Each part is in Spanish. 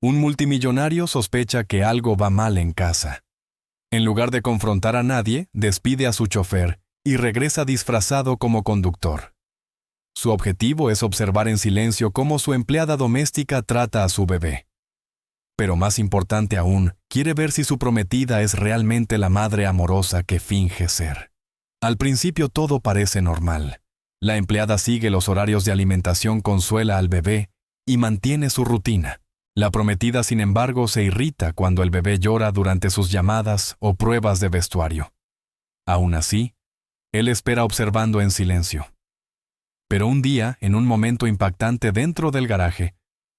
Un multimillonario sospecha que algo va mal en casa. En lugar de confrontar a nadie, despide a su chofer y regresa disfrazado como conductor. Su objetivo es observar en silencio cómo su empleada doméstica trata a su bebé. Pero más importante aún, quiere ver si su prometida es realmente la madre amorosa que finge ser. Al principio todo parece normal. La empleada sigue los horarios de alimentación, consuela al bebé y mantiene su rutina. La prometida, sin embargo, se irrita cuando el bebé llora durante sus llamadas o pruebas de vestuario. Aún así, él espera observando en silencio. Pero un día, en un momento impactante dentro del garaje,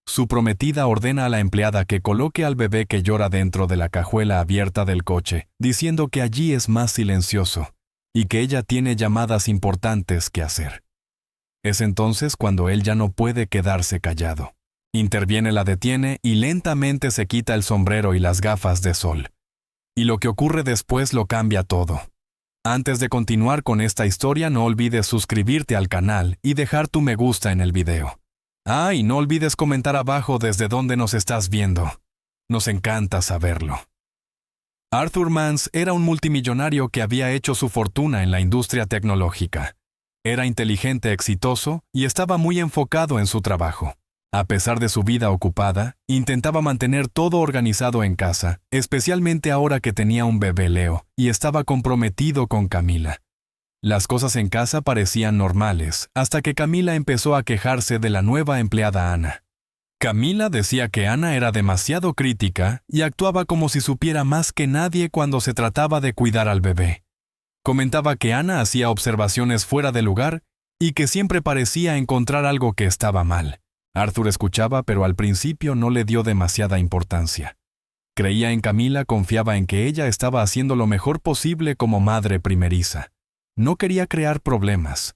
su prometida ordena a la empleada que coloque al bebé que llora dentro de la cajuela abierta del coche, diciendo que allí es más silencioso y que ella tiene llamadas importantes que hacer. Es entonces cuando él ya no puede quedarse callado. Interviene, la detiene y lentamente se quita el sombrero y las gafas de sol. Y lo que ocurre después lo cambia todo. Antes de continuar con esta historia, no olvides suscribirte al canal y dejar tu me gusta en el video. Y no olvides comentar abajo desde dónde nos estás viendo. Nos encanta saberlo. Arthur Mance era un multimillonario que había hecho su fortuna en la industria tecnológica. Era inteligente, exitoso y estaba muy enfocado en su trabajo. A pesar de su vida ocupada, intentaba mantener todo organizado en casa, especialmente ahora que tenía un bebé Leo y estaba comprometido con Camila. Las cosas en casa parecían normales, hasta que Camila empezó a quejarse de la nueva empleada Ana. Camila decía que Ana era demasiado crítica y actuaba como si supiera más que nadie cuando se trataba de cuidar al bebé. Comentaba que Ana hacía observaciones fuera de lugar y que siempre parecía encontrar algo que estaba mal. Arthur escuchaba, pero al principio no le dio demasiada importancia. Creía en Camila, confiaba en que ella estaba haciendo lo mejor posible como madre primeriza. No quería crear problemas.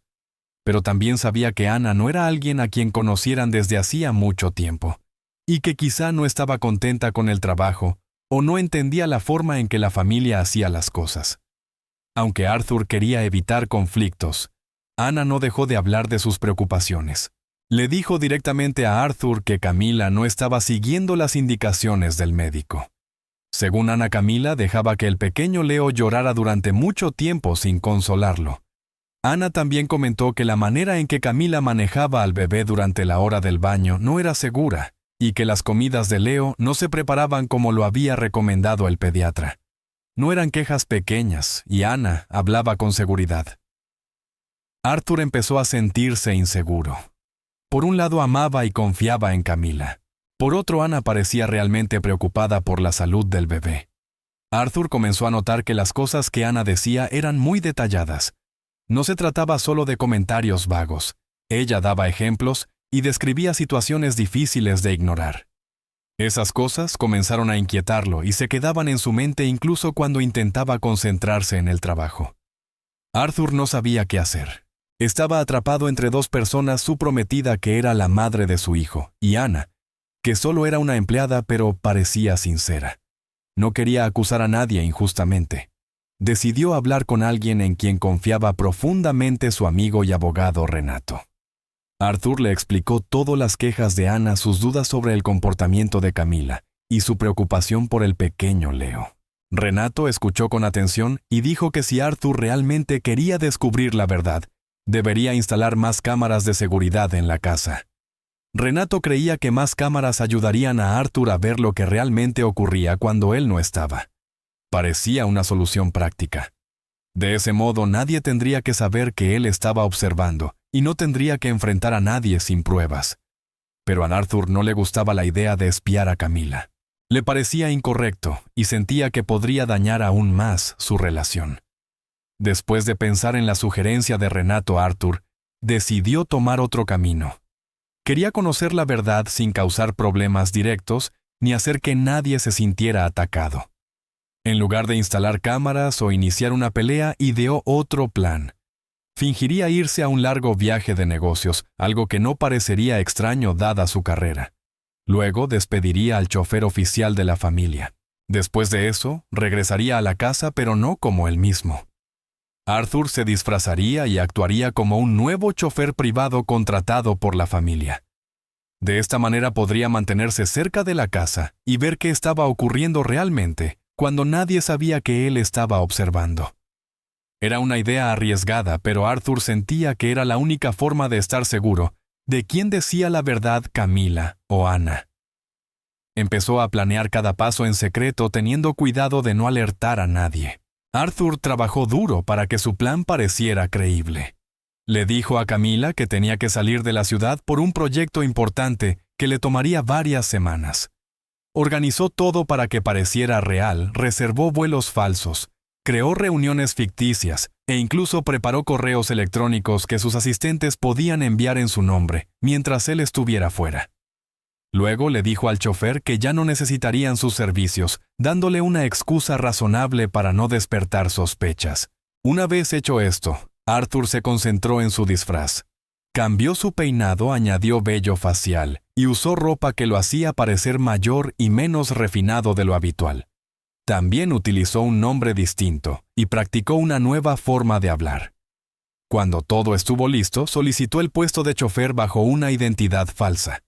Pero también sabía que Ana no era alguien a quien conocieran desde hacía mucho tiempo, y que quizá no estaba contenta con el trabajo o no entendía la forma en que la familia hacía las cosas. Aunque Arthur quería evitar conflictos, Ana no dejó de hablar de sus preocupaciones. Le dijo directamente a Arthur que Camila no estaba siguiendo las indicaciones del médico. Según Ana, Camila dejaba que el pequeño Leo llorara durante mucho tiempo sin consolarlo. Ana también comentó que la manera en que Camila manejaba al bebé durante la hora del baño no era segura y que las comidas de Leo no se preparaban como lo había recomendado el pediatra. No eran quejas pequeñas y Ana hablaba con seguridad. Arthur empezó a sentirse inseguro. Por un lado amaba y confiaba en Camila. Por otro, Ana parecía realmente preocupada por la salud del bebé. Arthur comenzó a notar que las cosas que Ana decía eran muy detalladas. No se trataba solo de comentarios vagos. Ella daba ejemplos y describía situaciones difíciles de ignorar. Esas cosas comenzaron a inquietarlo y se quedaban en su mente incluso cuando intentaba concentrarse en el trabajo. Arthur no sabía qué hacer. Estaba atrapado entre dos personas: su prometida, que era la madre de su hijo, y Ana, que solo era una empleada pero parecía sincera. No quería acusar a nadie injustamente. Decidió hablar con alguien en quien confiaba profundamente, su amigo y abogado Renato. Arthur le explicó todas las quejas de Ana, sus dudas sobre el comportamiento de Camila y su preocupación por el pequeño Leo. Renato escuchó con atención y dijo que si Arthur realmente quería descubrir la verdad, debería instalar más cámaras de seguridad en la casa. Renato creía que más cámaras ayudarían a Arthur a ver lo que realmente ocurría cuando él no estaba. Parecía una solución práctica. De ese modo, nadie tendría que saber que él estaba observando y no tendría que enfrentar a nadie sin pruebas. Pero a Arthur no le gustaba la idea de espiar a Camila. Le parecía incorrecto y sentía que podría dañar aún más su relación. Después de pensar en la sugerencia de Renato, Arthur decidió tomar otro camino. Quería conocer la verdad sin causar problemas directos ni hacer que nadie se sintiera atacado. En lugar de instalar cámaras o iniciar una pelea, ideó otro plan. Fingiría irse a un largo viaje de negocios, algo que no parecería extraño dada su carrera. Luego despediría al chofer oficial de la familia. Después de eso, regresaría a la casa, pero no como él mismo. Arthur se disfrazaría y actuaría como un nuevo chofer privado contratado por la familia. De esta manera podría mantenerse cerca de la casa y ver qué estaba ocurriendo realmente, cuando nadie sabía que él estaba observando. Era una idea arriesgada, pero Arthur sentía que era la única forma de estar seguro de quién decía la verdad, Camila o Anna. Empezó a planear cada paso en secreto, teniendo cuidado de no alertar a nadie. Arthur trabajó duro para que su plan pareciera creíble. Le dijo a Camila que tenía que salir de la ciudad por un proyecto importante que le tomaría varias semanas. Organizó todo para que pareciera real, reservó vuelos falsos, creó reuniones ficticias e incluso preparó correos electrónicos que sus asistentes podían enviar en su nombre mientras él estuviera fuera. Luego le dijo al chofer que ya no necesitarían sus servicios, dándole una excusa razonable para no despertar sospechas. Una vez hecho esto, Arthur se concentró en su disfraz. Cambió su peinado, añadió vello facial y usó ropa que lo hacía parecer mayor y menos refinado de lo habitual. También utilizó un nombre distinto y practicó una nueva forma de hablar. Cuando todo estuvo listo, solicitó el puesto de chofer bajo una identidad falsa.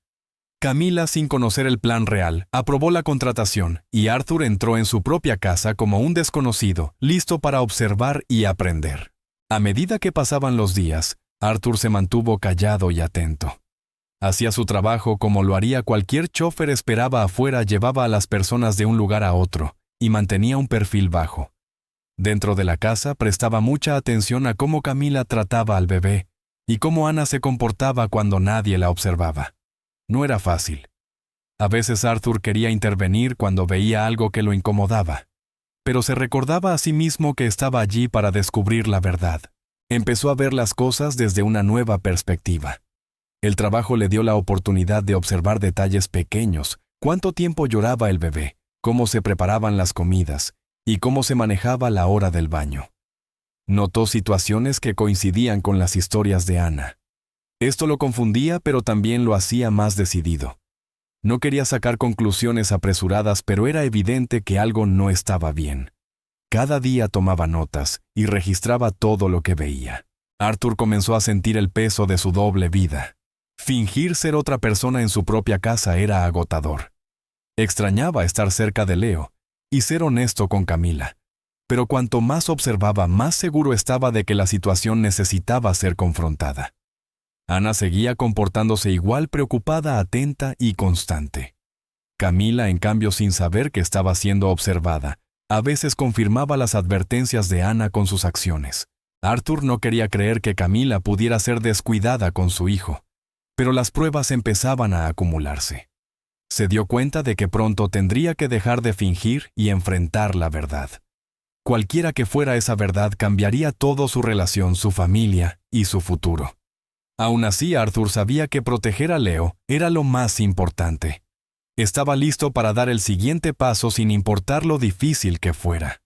Camila, sin conocer el plan real, aprobó la contratación y Arthur entró en su propia casa como un desconocido, listo para observar y aprender. A medida que pasaban los días, Arthur se mantuvo callado y atento. Hacía su trabajo como lo haría cualquier chofer, esperaba afuera, llevaba a las personas de un lugar a otro y mantenía un perfil bajo. Dentro de la casa prestaba mucha atención a cómo Camila trataba al bebé y cómo Ana se comportaba cuando nadie la observaba. No era fácil. A veces Arthur quería intervenir cuando veía algo que lo incomodaba, pero se recordaba a sí mismo que estaba allí para descubrir la verdad. Empezó a ver las cosas desde una nueva perspectiva. El trabajo le dio la oportunidad de observar detalles pequeños, cuánto tiempo lloraba el bebé, cómo se preparaban las comidas y cómo se manejaba la hora del baño. Notó situaciones que coincidían con las historias de Ana. Esto lo confundía, pero también lo hacía más decidido. No quería sacar conclusiones apresuradas, pero era evidente que algo no estaba bien. Cada día tomaba notas y registraba todo lo que veía. Arthur comenzó a sentir el peso de su doble vida. Fingir ser otra persona en su propia casa era agotador. Extrañaba estar cerca de Leo y ser honesto con Camila. Pero cuanto más observaba, más seguro estaba de que la situación necesitaba ser confrontada. Ana seguía comportándose igual, preocupada, atenta y constante. Camila, en cambio, sin saber que estaba siendo observada, a veces confirmaba las advertencias de Ana con sus acciones. Arthur no quería creer que Camila pudiera ser descuidada con su hijo, pero las pruebas empezaban a acumularse. Se dio cuenta de que pronto tendría que dejar de fingir y enfrentar la verdad. Cualquiera que fuera esa verdad cambiaría todo: su relación, su familia y su futuro. Aún así, Arthur sabía que proteger a Leo era lo más importante. Estaba listo para dar el siguiente paso sin importar lo difícil que fuera.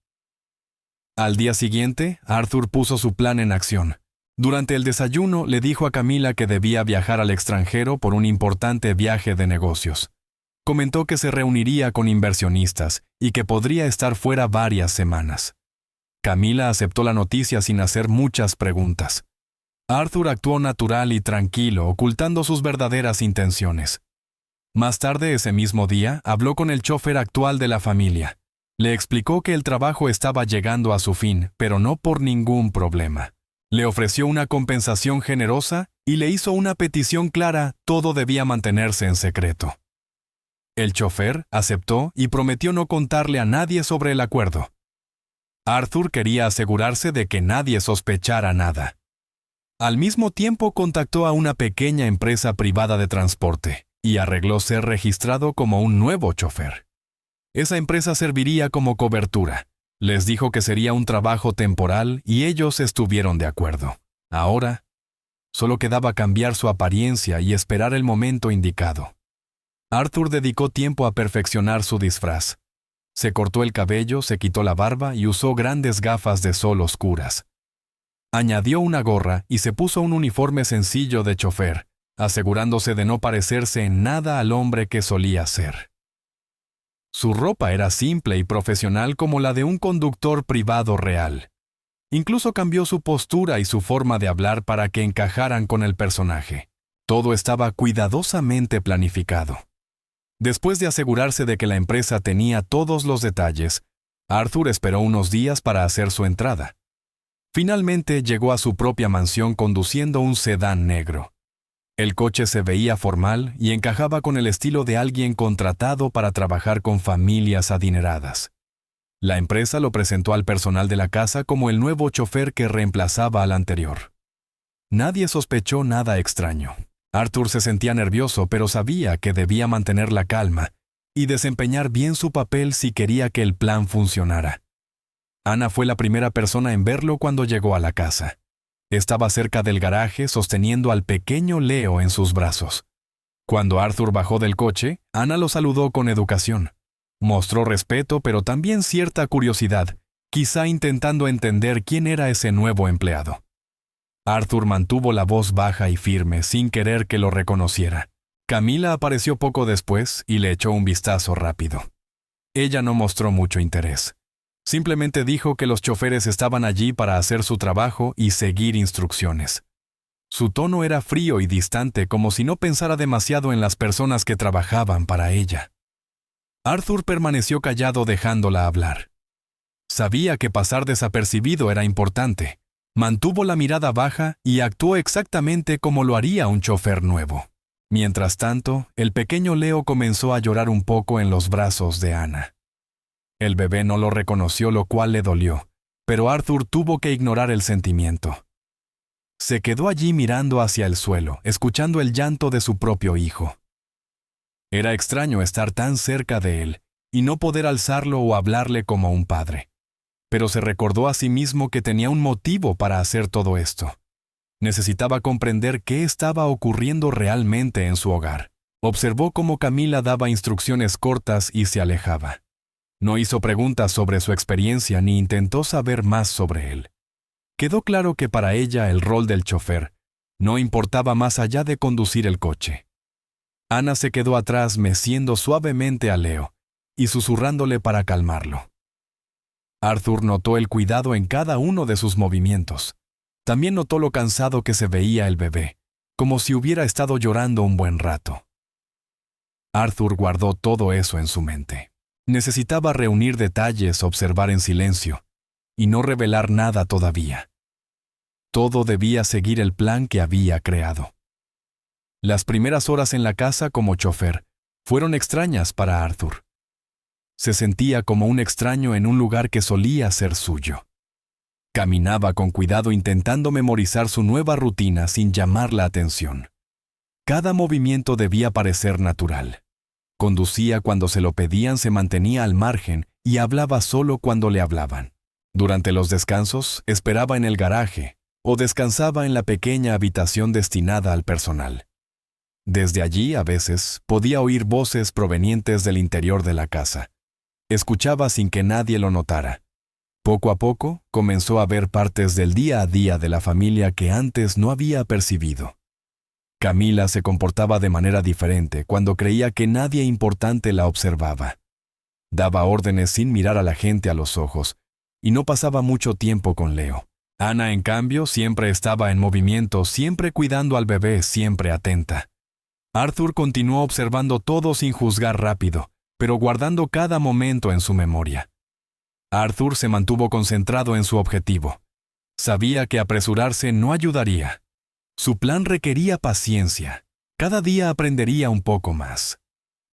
Al día siguiente, Arthur puso su plan en acción. Durante el desayuno, le dijo a Camila que debía viajar al extranjero por un importante viaje de negocios. Comentó que se reuniría con inversionistas y que podría estar fuera varias semanas. Camila aceptó la noticia sin hacer muchas preguntas. Arthur actuó natural y tranquilo, ocultando sus verdaderas intenciones. Más tarde ese mismo día, habló con el chofer actual de la familia. Le explicó que el trabajo estaba llegando a su fin, pero no por ningún problema. Le ofreció una compensación generosa y le hizo una petición clara: todo debía mantenerse en secreto. El chofer aceptó y prometió no contarle a nadie sobre el acuerdo. Arthur quería asegurarse de que nadie sospechara nada. Al mismo tiempo contactó a una pequeña empresa privada de transporte y arregló ser registrado como un nuevo chofer. Esa empresa serviría como cobertura. Les dijo que sería un trabajo temporal y ellos estuvieron de acuerdo. Ahora, solo quedaba cambiar su apariencia y esperar el momento indicado. Arthur dedicó tiempo a perfeccionar su disfraz. Se cortó el cabello, se quitó la barba y usó grandes gafas de sol oscuras. Añadió una gorra y se puso un uniforme sencillo de chofer, asegurándose de no parecerse en nada al hombre que solía ser. Su ropa era simple y profesional como la de un conductor privado real. Incluso cambió su postura y su forma de hablar para que encajaran con el personaje. Todo estaba cuidadosamente planificado. Después de asegurarse de que la empresa tenía todos los detalles, Arthur esperó unos días para hacer su entrada. Finalmente llegó a su propia mansión conduciendo un sedán negro. El coche se veía formal y encajaba con el estilo de alguien contratado para trabajar con familias adineradas. La empresa lo presentó al personal de la casa como el nuevo chofer que reemplazaba al anterior. Nadie sospechó nada extraño. Arthur se sentía nervioso, pero sabía que debía mantener la calma y desempeñar bien su papel si quería que el plan funcionara. Ana fue la primera persona en verlo cuando llegó a la casa. Estaba cerca del garaje sosteniendo al pequeño Leo en sus brazos. Cuando Arthur bajó del coche, Ana lo saludó con educación. Mostró respeto, pero también cierta curiosidad, quizá intentando entender quién era ese nuevo empleado. Arthur mantuvo la voz baja y firme, sin querer que lo reconociera. Camila apareció poco después y le echó un vistazo rápido. Ella no mostró mucho interés. Simplemente dijo que los choferes estaban allí para hacer su trabajo y seguir instrucciones. Su tono era frío y distante, como si no pensara demasiado en las personas que trabajaban para ella. Arthur permaneció callado dejándola hablar. Sabía que pasar desapercibido era importante. Mantuvo la mirada baja y actuó exactamente como lo haría un chofer nuevo. Mientras tanto, el pequeño Leo comenzó a llorar un poco en los brazos de Ana. El bebé no lo reconoció, lo cual le dolió, pero Arthur tuvo que ignorar el sentimiento. Se quedó allí mirando hacia el suelo, escuchando el llanto de su propio hijo. Era extraño estar tan cerca de él y no poder alzarlo o hablarle como un padre. Pero se recordó a sí mismo que tenía un motivo para hacer todo esto. Necesitaba comprender qué estaba ocurriendo realmente en su hogar. Observó cómo Camila daba instrucciones cortas y se alejaba. No hizo preguntas sobre su experiencia ni intentó saber más sobre él. Quedó claro que para ella el rol del chofer no importaba más allá de conducir el coche. Ana se quedó atrás meciendo suavemente a Leo y susurrándole para calmarlo. Arthur notó el cuidado en cada uno de sus movimientos. También notó lo cansado que se veía el bebé, como si hubiera estado llorando un buen rato. Arthur guardó todo eso en su mente. Necesitaba reunir detalles, observar en silencio, y no revelar nada todavía. Todo debía seguir el plan que había creado. Las primeras horas en la casa como chofer fueron extrañas para Arthur. Se sentía como un extraño en un lugar que solía ser suyo. Caminaba con cuidado intentando memorizar su nueva rutina sin llamar la atención. Cada movimiento debía parecer natural. Conducía cuando se lo pedían, se mantenía al margen y hablaba solo cuando le hablaban. Durante los descansos, esperaba en el garaje o descansaba en la pequeña habitación destinada al personal. Desde allí, a veces, podía oír voces provenientes del interior de la casa. Escuchaba sin que nadie lo notara. Poco a poco, comenzó a ver partes del día a día de la familia que antes no había percibido. Camila se comportaba de manera diferente cuando creía que nadie importante la observaba. Daba órdenes sin mirar a la gente a los ojos, y no pasaba mucho tiempo con Leo. Ana, en cambio, siempre estaba en movimiento, siempre cuidando al bebé, siempre atenta. Arthur continuó observando todo sin juzgar rápido, pero guardando cada momento en su memoria. Arthur se mantuvo concentrado en su objetivo. Sabía que apresurarse no ayudaría. Su plan requería paciencia. Cada día aprendería un poco más.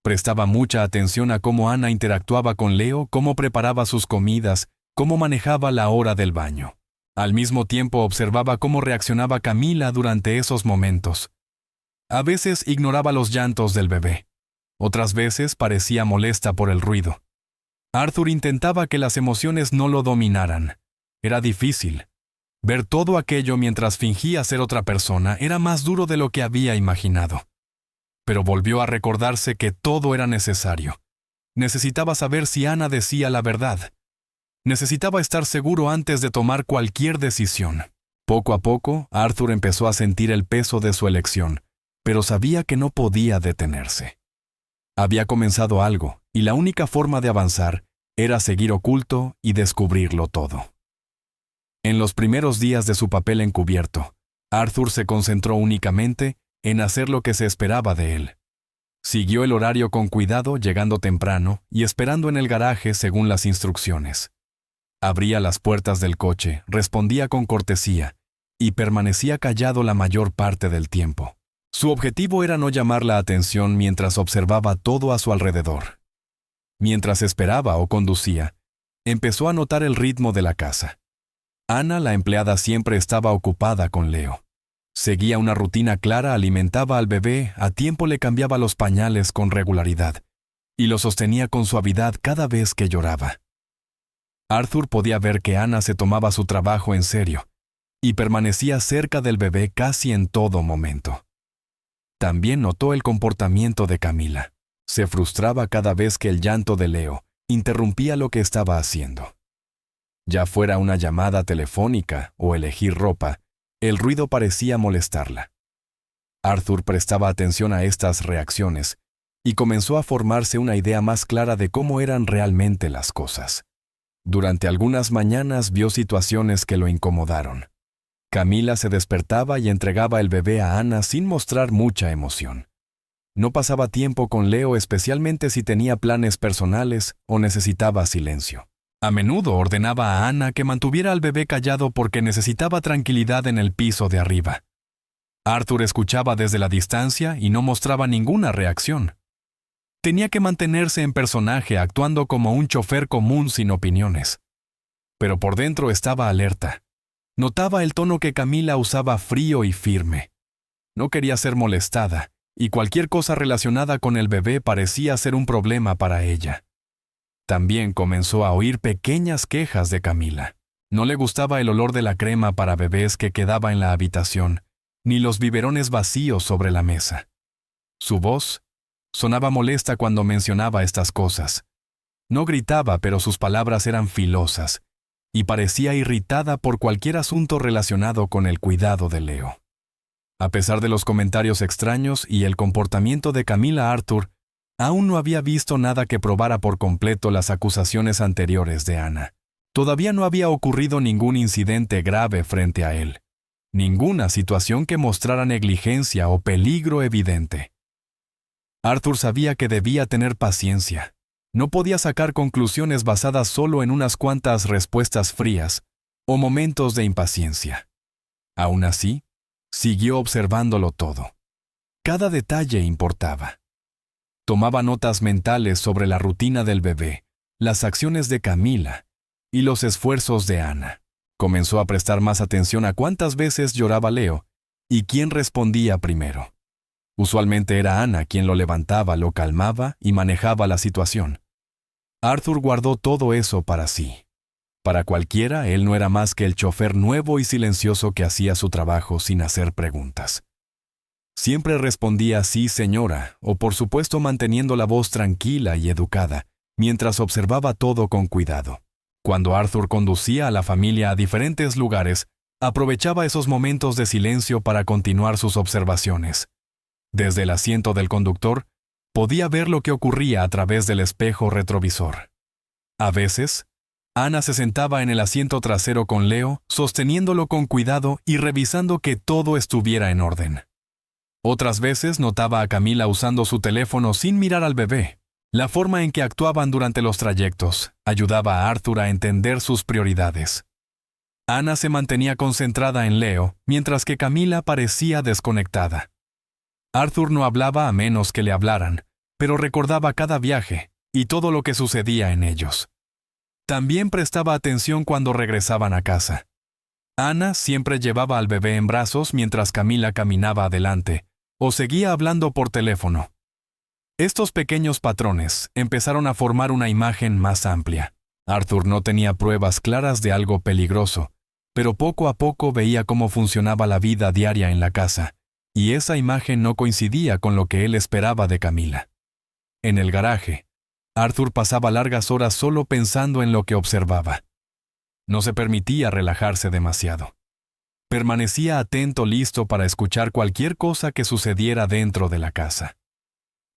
Prestaba mucha atención a cómo Ana interactuaba con Leo, cómo preparaba sus comidas, cómo manejaba la hora del baño. Al mismo tiempo observaba cómo reaccionaba Camila durante esos momentos. A veces ignoraba los llantos del bebé. Otras veces parecía molesta por el ruido. Arthur intentaba que las emociones no lo dominaran. Era difícil. Ver todo aquello mientras fingía ser otra persona era más duro de lo que había imaginado. Pero volvió a recordarse que todo era necesario. Necesitaba saber si Ana decía la verdad. Necesitaba estar seguro antes de tomar cualquier decisión. Poco a poco, Arthur empezó a sentir el peso de su elección, pero sabía que no podía detenerse. Había comenzado algo, y la única forma de avanzar era seguir oculto y descubrirlo todo. En los primeros días de su papel encubierto, Arthur se concentró únicamente en hacer lo que se esperaba de él. Siguió el horario con cuidado, llegando temprano y esperando en el garaje según las instrucciones. Abría las puertas del coche, respondía con cortesía y permanecía callado la mayor parte del tiempo. Su objetivo era no llamar la atención mientras observaba todo a su alrededor. Mientras esperaba o conducía, empezó a notar el ritmo de la casa. Ana, la empleada, siempre estaba ocupada con Leo. Seguía una rutina clara, alimentaba al bebé, a tiempo le cambiaba los pañales con regularidad y lo sostenía con suavidad cada vez que lloraba. Arthur podía ver que Ana se tomaba su trabajo en serio y permanecía cerca del bebé casi en todo momento. También notó el comportamiento de Camila. Se frustraba cada vez que el llanto de Leo interrumpía lo que estaba haciendo. Ya fuera una llamada telefónica o elegir ropa, el ruido parecía molestarla. Arthur prestaba atención a estas reacciones y comenzó a formarse una idea más clara de cómo eran realmente las cosas. Durante algunas mañanas vio situaciones que lo incomodaron. Camila se despertaba y entregaba el bebé a Ana sin mostrar mucha emoción. No pasaba tiempo con Leo, especialmente si tenía planes personales o necesitaba silencio. A menudo ordenaba a Ana que mantuviera al bebé callado porque necesitaba tranquilidad en el piso de arriba. Arthur escuchaba desde la distancia y no mostraba ninguna reacción. Tenía que mantenerse en personaje, actuando como un chofer común sin opiniones. Pero por dentro estaba alerta. Notaba el tono que Camila usaba, frío y firme. No quería ser molestada, y cualquier cosa relacionada con el bebé parecía ser un problema para ella. También comenzó a oír pequeñas quejas de Camila. No le gustaba el olor de la crema para bebés que quedaba en la habitación, ni los biberones vacíos sobre la mesa. Su voz sonaba molesta cuando mencionaba estas cosas. No gritaba, pero sus palabras eran filosas, y parecía irritada por cualquier asunto relacionado con el cuidado de Leo. A pesar de los comentarios extraños y el comportamiento de Camila, Arthur aún no había visto nada que probara por completo las acusaciones anteriores de Ana. Todavía no había ocurrido ningún incidente grave frente a él, ninguna situación que mostrara negligencia o peligro evidente. Arthur sabía que debía tener paciencia. No podía sacar conclusiones basadas solo en unas cuantas respuestas frías o momentos de impaciencia. Aún así, siguió observándolo todo. Cada detalle importaba. Tomaba notas mentales sobre la rutina del bebé, las acciones de Camila y los esfuerzos de Ana. Comenzó a prestar más atención a cuántas veces lloraba Leo y quién respondía primero. Usualmente era Ana quien lo levantaba, lo calmaba y manejaba la situación. Arthur guardó todo eso para sí. Para cualquiera, él no era más que el chofer nuevo y silencioso que hacía su trabajo sin hacer preguntas. Siempre respondía sí, señora, o por supuesto manteniendo la voz tranquila y educada, mientras observaba todo con cuidado. Cuando Arthur conducía a la familia a diferentes lugares, aprovechaba esos momentos de silencio para continuar sus observaciones. Desde el asiento del conductor, podía ver lo que ocurría a través del espejo retrovisor. A veces, Ana se sentaba en el asiento trasero con Leo, sosteniéndolo con cuidado y revisando que todo estuviera en orden. Otras veces notaba a Camila usando su teléfono sin mirar al bebé. La forma en que actuaban durante los trayectos ayudaba a Arthur a entender sus prioridades. Ana se mantenía concentrada en Leo, mientras que Camila parecía desconectada. Arthur no hablaba a menos que le hablaran, pero recordaba cada viaje y todo lo que sucedía en ellos. También prestaba atención cuando regresaban a casa. Ana siempre llevaba al bebé en brazos mientras Camila caminaba adelante o seguía hablando por teléfono. Estos pequeños patrones empezaron a formar una imagen más amplia. Arthur no tenía pruebas claras de algo peligroso, pero poco a poco veía cómo funcionaba la vida diaria en la casa, y esa imagen no coincidía con lo que él esperaba de Camila. En el garaje, Arthur pasaba largas horas solo pensando en lo que observaba. No se permitía relajarse demasiado. Permanecía atento, listo para escuchar cualquier cosa que sucediera dentro de la casa.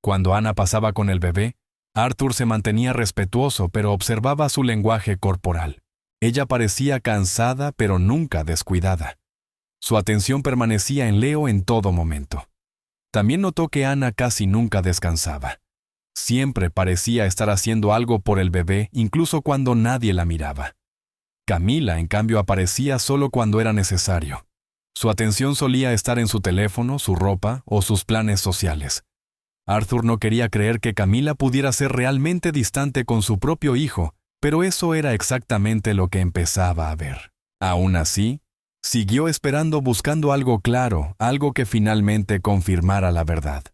Cuando Ana pasaba con el bebé, Arthur se mantenía respetuoso, pero observaba su lenguaje corporal. Ella parecía cansada, pero nunca descuidada. Su atención permanecía en Leo en todo momento. También notó que Ana casi nunca descansaba. Siempre parecía estar haciendo algo por el bebé, incluso cuando nadie la miraba. Camila, en cambio, aparecía solo cuando era necesario. Su atención solía estar en su teléfono, su ropa o sus planes sociales. Arthur no quería creer que Camila pudiera ser realmente distante con su propio hijo, pero eso era exactamente lo que empezaba a ver. Aún así, siguió esperando buscando algo claro, algo que finalmente confirmara la verdad.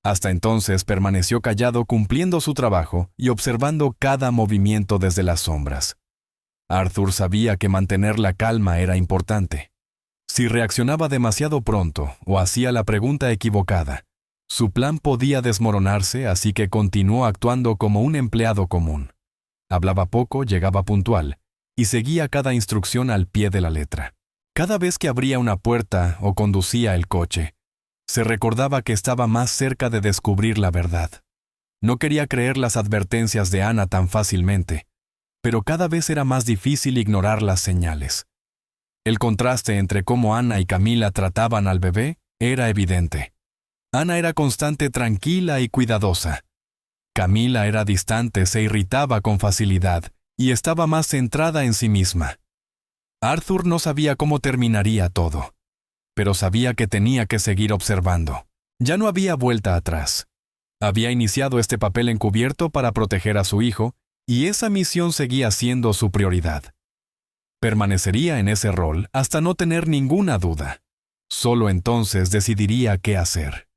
Hasta entonces permaneció callado cumpliendo su trabajo y observando cada movimiento desde las sombras. Arthur sabía que mantener la calma era importante. Si reaccionaba demasiado pronto o hacía la pregunta equivocada, su plan podía desmoronarse, así que continuó actuando como un empleado común. Hablaba poco, llegaba puntual, y seguía cada instrucción al pie de la letra. Cada vez que abría una puerta o conducía el coche, se recordaba que estaba más cerca de descubrir la verdad. No quería creer las advertencias de Ana tan fácilmente, pero cada vez era más difícil ignorar las señales. El contraste entre cómo Ana y Camila trataban al bebé era evidente. Ana era constante, tranquila y cuidadosa. Camila era distante, se irritaba con facilidad y estaba más centrada en sí misma. Arthur no sabía cómo terminaría todo, pero sabía que tenía que seguir observando. Ya no había vuelta atrás. Había iniciado este papel encubierto para proteger a su hijo, y esa misión seguía siendo su prioridad. Permanecería en ese rol hasta no tener ninguna duda. Solo entonces decidiría qué hacer.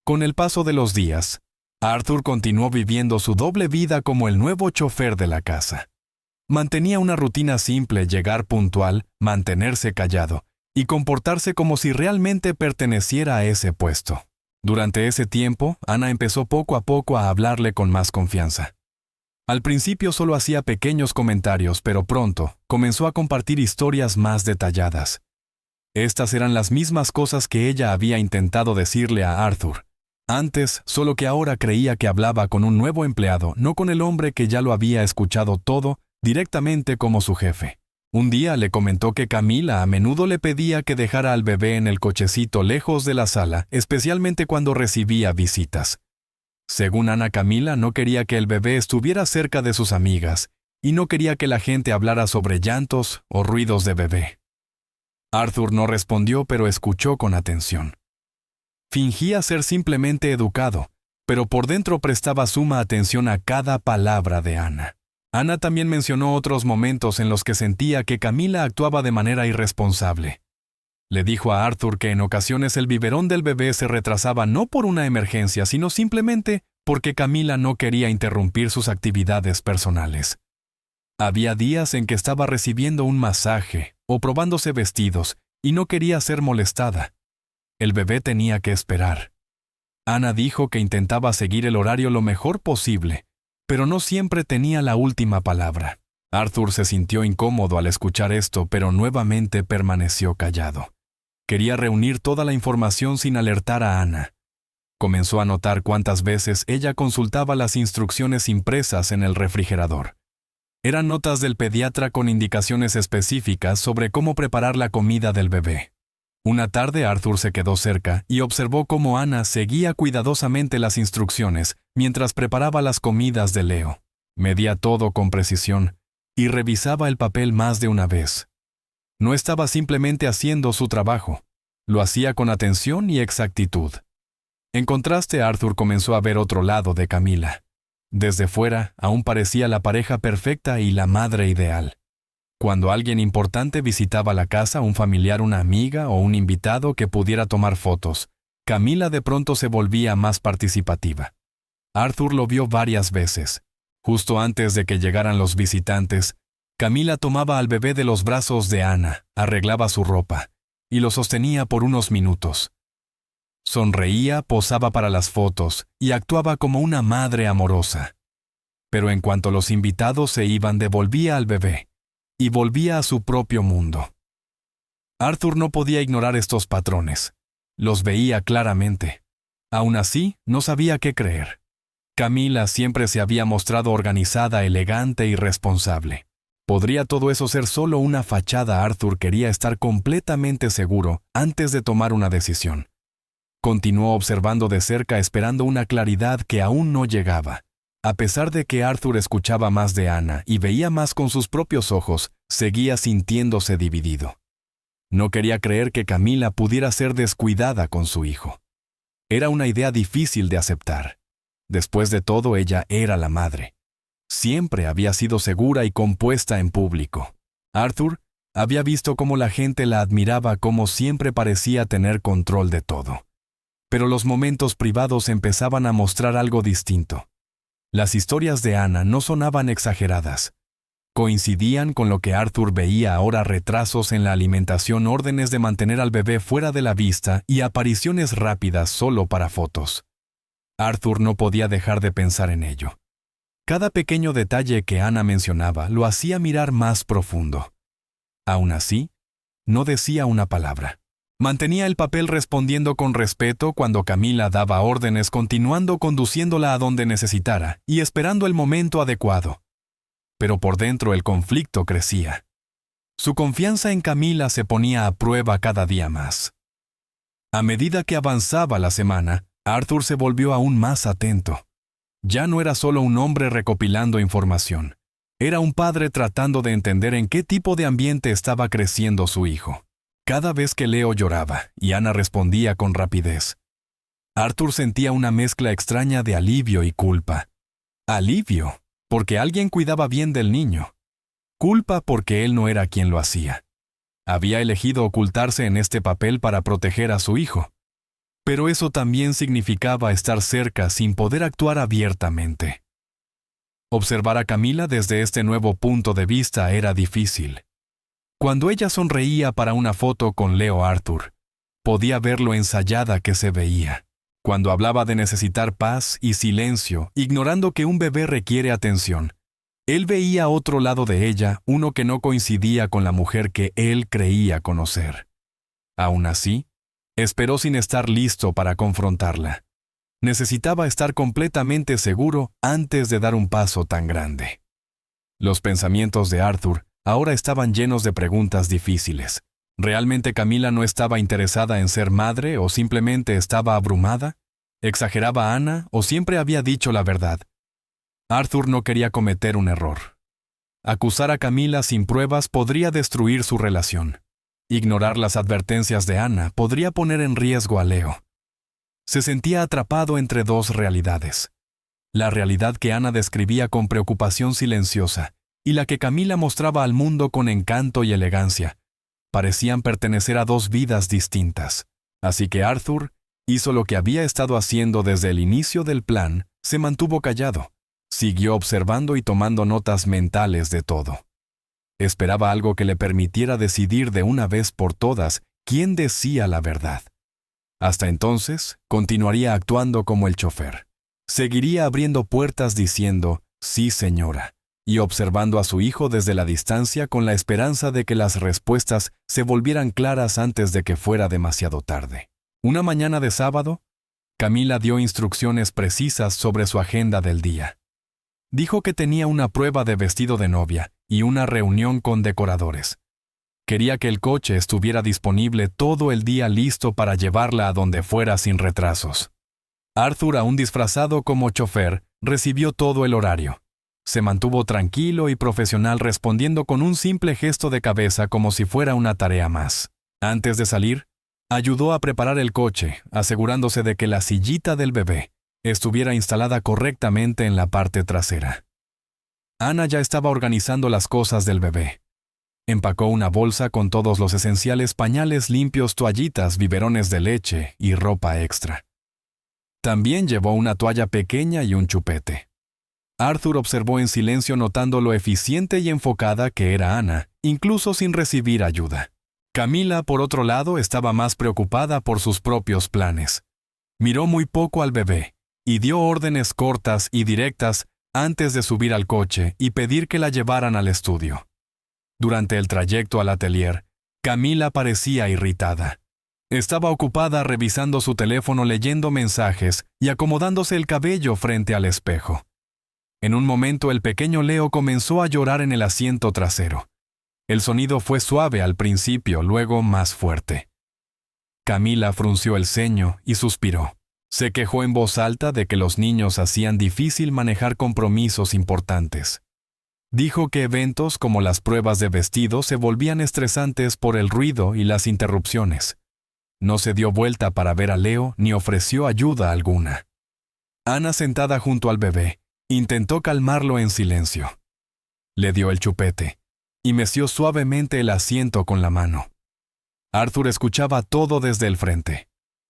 Con el paso de los días, Arthur continuó viviendo su doble vida como el nuevo chofer de la casa. Mantenía una rutina simple: llegar puntual, mantenerse callado y comportarse como si realmente perteneciera a ese puesto. Durante ese tiempo, Ana empezó poco a poco a hablarle con más confianza. Al principio solo hacía pequeños comentarios, pero pronto comenzó a compartir historias más detalladas. Estas eran las mismas cosas que ella había intentado decirle a Arthur. Antes, solo que ahora creía que hablaba con un nuevo empleado, no con el hombre que ya lo había escuchado todo directamente como su jefe. Un día le comentó que Camila a menudo le pedía que dejara al bebé en el cochecito lejos de la sala, especialmente cuando recibía visitas. Según Ana, Camila no quería que el bebé estuviera cerca de sus amigas y no quería que la gente hablara sobre llantos o ruidos de bebé. Arthur no respondió, pero escuchó con atención. Fingía ser simplemente educado, pero por dentro prestaba suma atención a cada palabra de Ana. Ana también mencionó otros momentos en los que sentía que Camila actuaba de manera irresponsable. Le dijo a Arthur que en ocasiones el biberón del bebé se retrasaba no por una emergencia, sino simplemente porque Camila no quería interrumpir sus actividades personales. Había días en que estaba recibiendo un masaje o probándose vestidos y no quería ser molestada. El bebé tenía que esperar. Ana dijo que intentaba seguir el horario lo mejor posible, pero no siempre tenía la última palabra. Arthur se sintió incómodo al escuchar esto, pero nuevamente permaneció callado. Quería reunir toda la información sin alertar a Ana. Comenzó a notar cuántas veces ella consultaba las instrucciones impresas en el refrigerador. Eran notas del pediatra con indicaciones específicas sobre cómo preparar la comida del bebé. Una tarde Arthur se quedó cerca y observó cómo Ana seguía cuidadosamente las instrucciones mientras preparaba las comidas de Leo. Medía todo con precisión y revisaba el papel más de una vez. No estaba simplemente haciendo su trabajo, lo hacía con atención y exactitud. En contraste, Arthur comenzó a ver otro lado de Camila. Desde fuera, aún parecía la pareja perfecta y la madre ideal. Cuando alguien importante visitaba la casa, un familiar, una amiga o un invitado que pudiera tomar fotos, Camila de pronto se volvía más participativa. Arthur lo vio varias veces. Justo antes de que llegaran los visitantes, Camila tomaba al bebé de los brazos de Ana, arreglaba su ropa y lo sostenía por unos minutos. Sonreía, posaba para las fotos y actuaba como una madre amorosa. Pero en cuanto los invitados se iban, devolvía al bebé y volvía a su propio mundo. Arthur no podía ignorar estos patrones. Los veía claramente. Aún así, no sabía qué creer. Camila siempre se había mostrado organizada, elegante y responsable. ¿Podría todo eso ser solo una fachada? Arthur quería estar completamente seguro antes de tomar una decisión. Continuó observando de cerca esperando una claridad que aún no llegaba. A pesar de que Arthur escuchaba más de Ana y veía más con sus propios ojos, seguía sintiéndose dividido. No quería creer que Camila pudiera ser descuidada con su hijo. Era una idea difícil de aceptar. Después de todo, ella era la madre. Siempre había sido segura y compuesta en público. Arthur había visto cómo la gente la admiraba, cómo siempre parecía tener control de todo. Pero los momentos privados empezaban a mostrar algo distinto. Las historias de Ana no sonaban exageradas. Coincidían con lo que Arthur veía ahora: retrasos en la alimentación, órdenes de mantener al bebé fuera de la vista y apariciones rápidas solo para fotos. Arthur no podía dejar de pensar en ello. Cada pequeño detalle que Ana mencionaba lo hacía mirar más profundo. Aún así, no decía una palabra. Mantenía el papel respondiendo con respeto cuando Camila daba órdenes, continuando conduciéndola a donde necesitara y esperando el momento adecuado. Pero por dentro el conflicto crecía. Su confianza en Camila se ponía a prueba cada día más. A medida que avanzaba la semana, Arthur se volvió aún más atento. Ya no era solo un hombre recopilando información. Era un padre tratando de entender en qué tipo de ambiente estaba creciendo su hijo. Cada vez que Leo lloraba y Ana respondía con rapidez, Arthur sentía una mezcla extraña de alivio y culpa. Alivio, porque alguien cuidaba bien del niño. Culpa, porque él no era quien lo hacía. Había elegido ocultarse en este papel para proteger a su hijo. Pero eso también significaba estar cerca sin poder actuar abiertamente. Observar a Camila desde este nuevo punto de vista era difícil. Cuando ella sonreía para una foto con Leo Arthur, podía ver lo ensayada que se veía. Cuando hablaba de necesitar paz y silencio, ignorando que un bebé requiere atención, él veía otro lado de ella, uno que no coincidía con la mujer que él creía conocer. Aún así, esperó sin estar listo para confrontarla. Necesitaba estar completamente seguro antes de dar un paso tan grande. Los pensamientos de Arthur ahora estaban llenos de preguntas difíciles. ¿Realmente Camila no estaba interesada en ser madre o simplemente estaba abrumada? ¿Exageraba Ana o siempre había dicho la verdad? Arthur no quería cometer un error. Acusar a Camila sin pruebas podría destruir su relación. Ignorar las advertencias de Ana podría poner en riesgo a Leo. Se sentía atrapado entre dos realidades. La realidad que Ana describía con preocupación silenciosa y la que Camila mostraba al mundo con encanto y elegancia. Parecían pertenecer a dos vidas distintas. Así que Arthur hizo lo que había estado haciendo desde el inicio del plan: se mantuvo callado. Siguió observando y tomando notas mentales de todo. Esperaba algo que le permitiera decidir de una vez por todas quién decía la verdad. Hasta entonces, continuaría actuando como el chofer. Seguiría abriendo puertas diciendo, «Sí, señora», y observando a su hijo desde la distancia con la esperanza de que las respuestas se volvieran claras antes de que fuera demasiado tarde. Una mañana de sábado, Camila dio instrucciones precisas sobre su agenda del día. Dijo que tenía una prueba de vestido de novia y una reunión con decoradores. Quería que el coche estuviera disponible todo el día, listo para llevarla a donde fuera sin retrasos. Arthur, aún disfrazado como chofer, recibió todo el horario. Se mantuvo tranquilo y profesional, respondiendo con un simple gesto de cabeza como si fuera una tarea más. Antes de salir, ayudó a preparar el coche, asegurándose de que la sillita del bebé estuviera instalada correctamente en la parte trasera. Ana ya estaba organizando las cosas del bebé. Empacó una bolsa con todos los esenciales: pañales limpios, toallitas, biberones de leche y ropa extra. También llevó una toalla pequeña y un chupete. Arthur observó en silencio, notando lo eficiente y enfocada que era Ana, incluso sin recibir ayuda. Camila, por otro lado, estaba más preocupada por sus propios planes. Miró muy poco al bebé y dio órdenes cortas y directas antes de subir al coche y pedir que la llevaran al estudio. Durante el trayecto al atelier, Camila parecía irritada. Estaba ocupada revisando su teléfono, leyendo mensajes y acomodándose el cabello frente al espejo. En un momento, el pequeño Leo comenzó a llorar en el asiento trasero. El sonido fue suave al principio, luego más fuerte. Camila frunció el ceño y suspiró. Se quejó en voz alta de que los niños hacían difícil manejar compromisos importantes. Dijo que eventos como las pruebas de vestido se volvían estresantes por el ruido y las interrupciones. No se dio vuelta para ver a Leo ni ofreció ayuda alguna. Ana, sentada junto al bebé, intentó calmarlo en silencio. Le dio el chupete y meció suavemente el asiento con la mano. Arthur escuchaba todo desde el frente.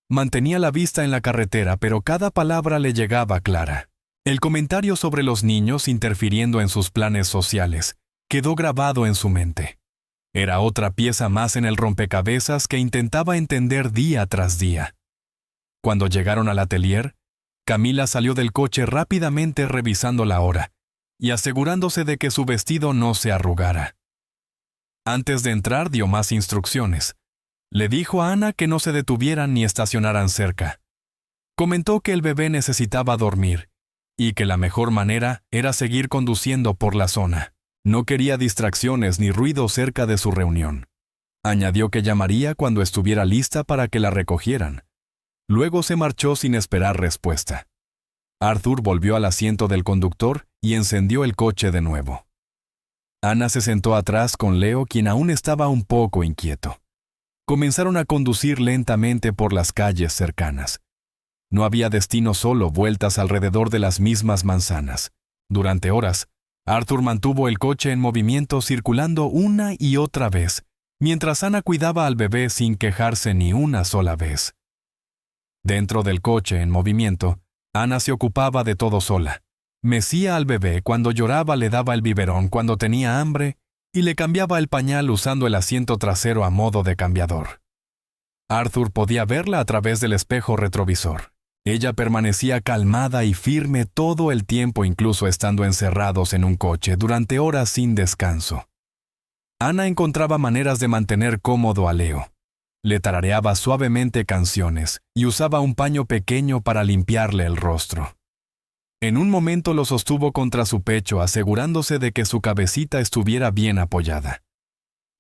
Mantenía la vista en la carretera, pero cada palabra le llegaba clara. El comentario sobre los niños interfiriendo en sus planes sociales quedó grabado en su mente. Era otra pieza más en el rompecabezas que intentaba entender día tras día. Cuando llegaron al atelier, Camila salió del coche rápidamente revisando la hora y asegurándose de que su vestido no se arrugara. Antes de entrar dio más instrucciones. Le dijo a Ana que no se detuvieran ni estacionaran cerca. Comentó que el bebé necesitaba dormir y que la mejor manera era seguir conduciendo por la zona. No quería distracciones ni ruido cerca de su reunión. Añadió que llamaría cuando estuviera lista para que la recogieran. Luego se marchó sin esperar respuesta. Arthur volvió al asiento del conductor y encendió el coche de nuevo. Ana se sentó atrás con Leo, quien aún estaba un poco inquieto. Comenzaron a conducir lentamente por las calles cercanas. No había destino, solo vueltas alrededor de las mismas manzanas. Durante horas, Arthur mantuvo el coche en movimiento, circulando una y otra vez, mientras Ana cuidaba al bebé sin quejarse ni una sola vez. Dentro del coche en movimiento, Ana se ocupaba de todo sola. Mecía al bebé cuando lloraba, le daba el biberón cuando tenía hambre y le cambiaba el pañal usando el asiento trasero a modo de cambiador. Arthur podía verla a través del espejo retrovisor. Ella permanecía calmada y firme todo el tiempo, incluso estando encerrados en un coche durante horas sin descanso. Ana encontraba maneras de mantener cómodo a Leo. Le tarareaba suavemente canciones y usaba un paño pequeño para limpiarle el rostro. En un momento lo sostuvo contra su pecho, asegurándose de que su cabecita estuviera bien apoyada.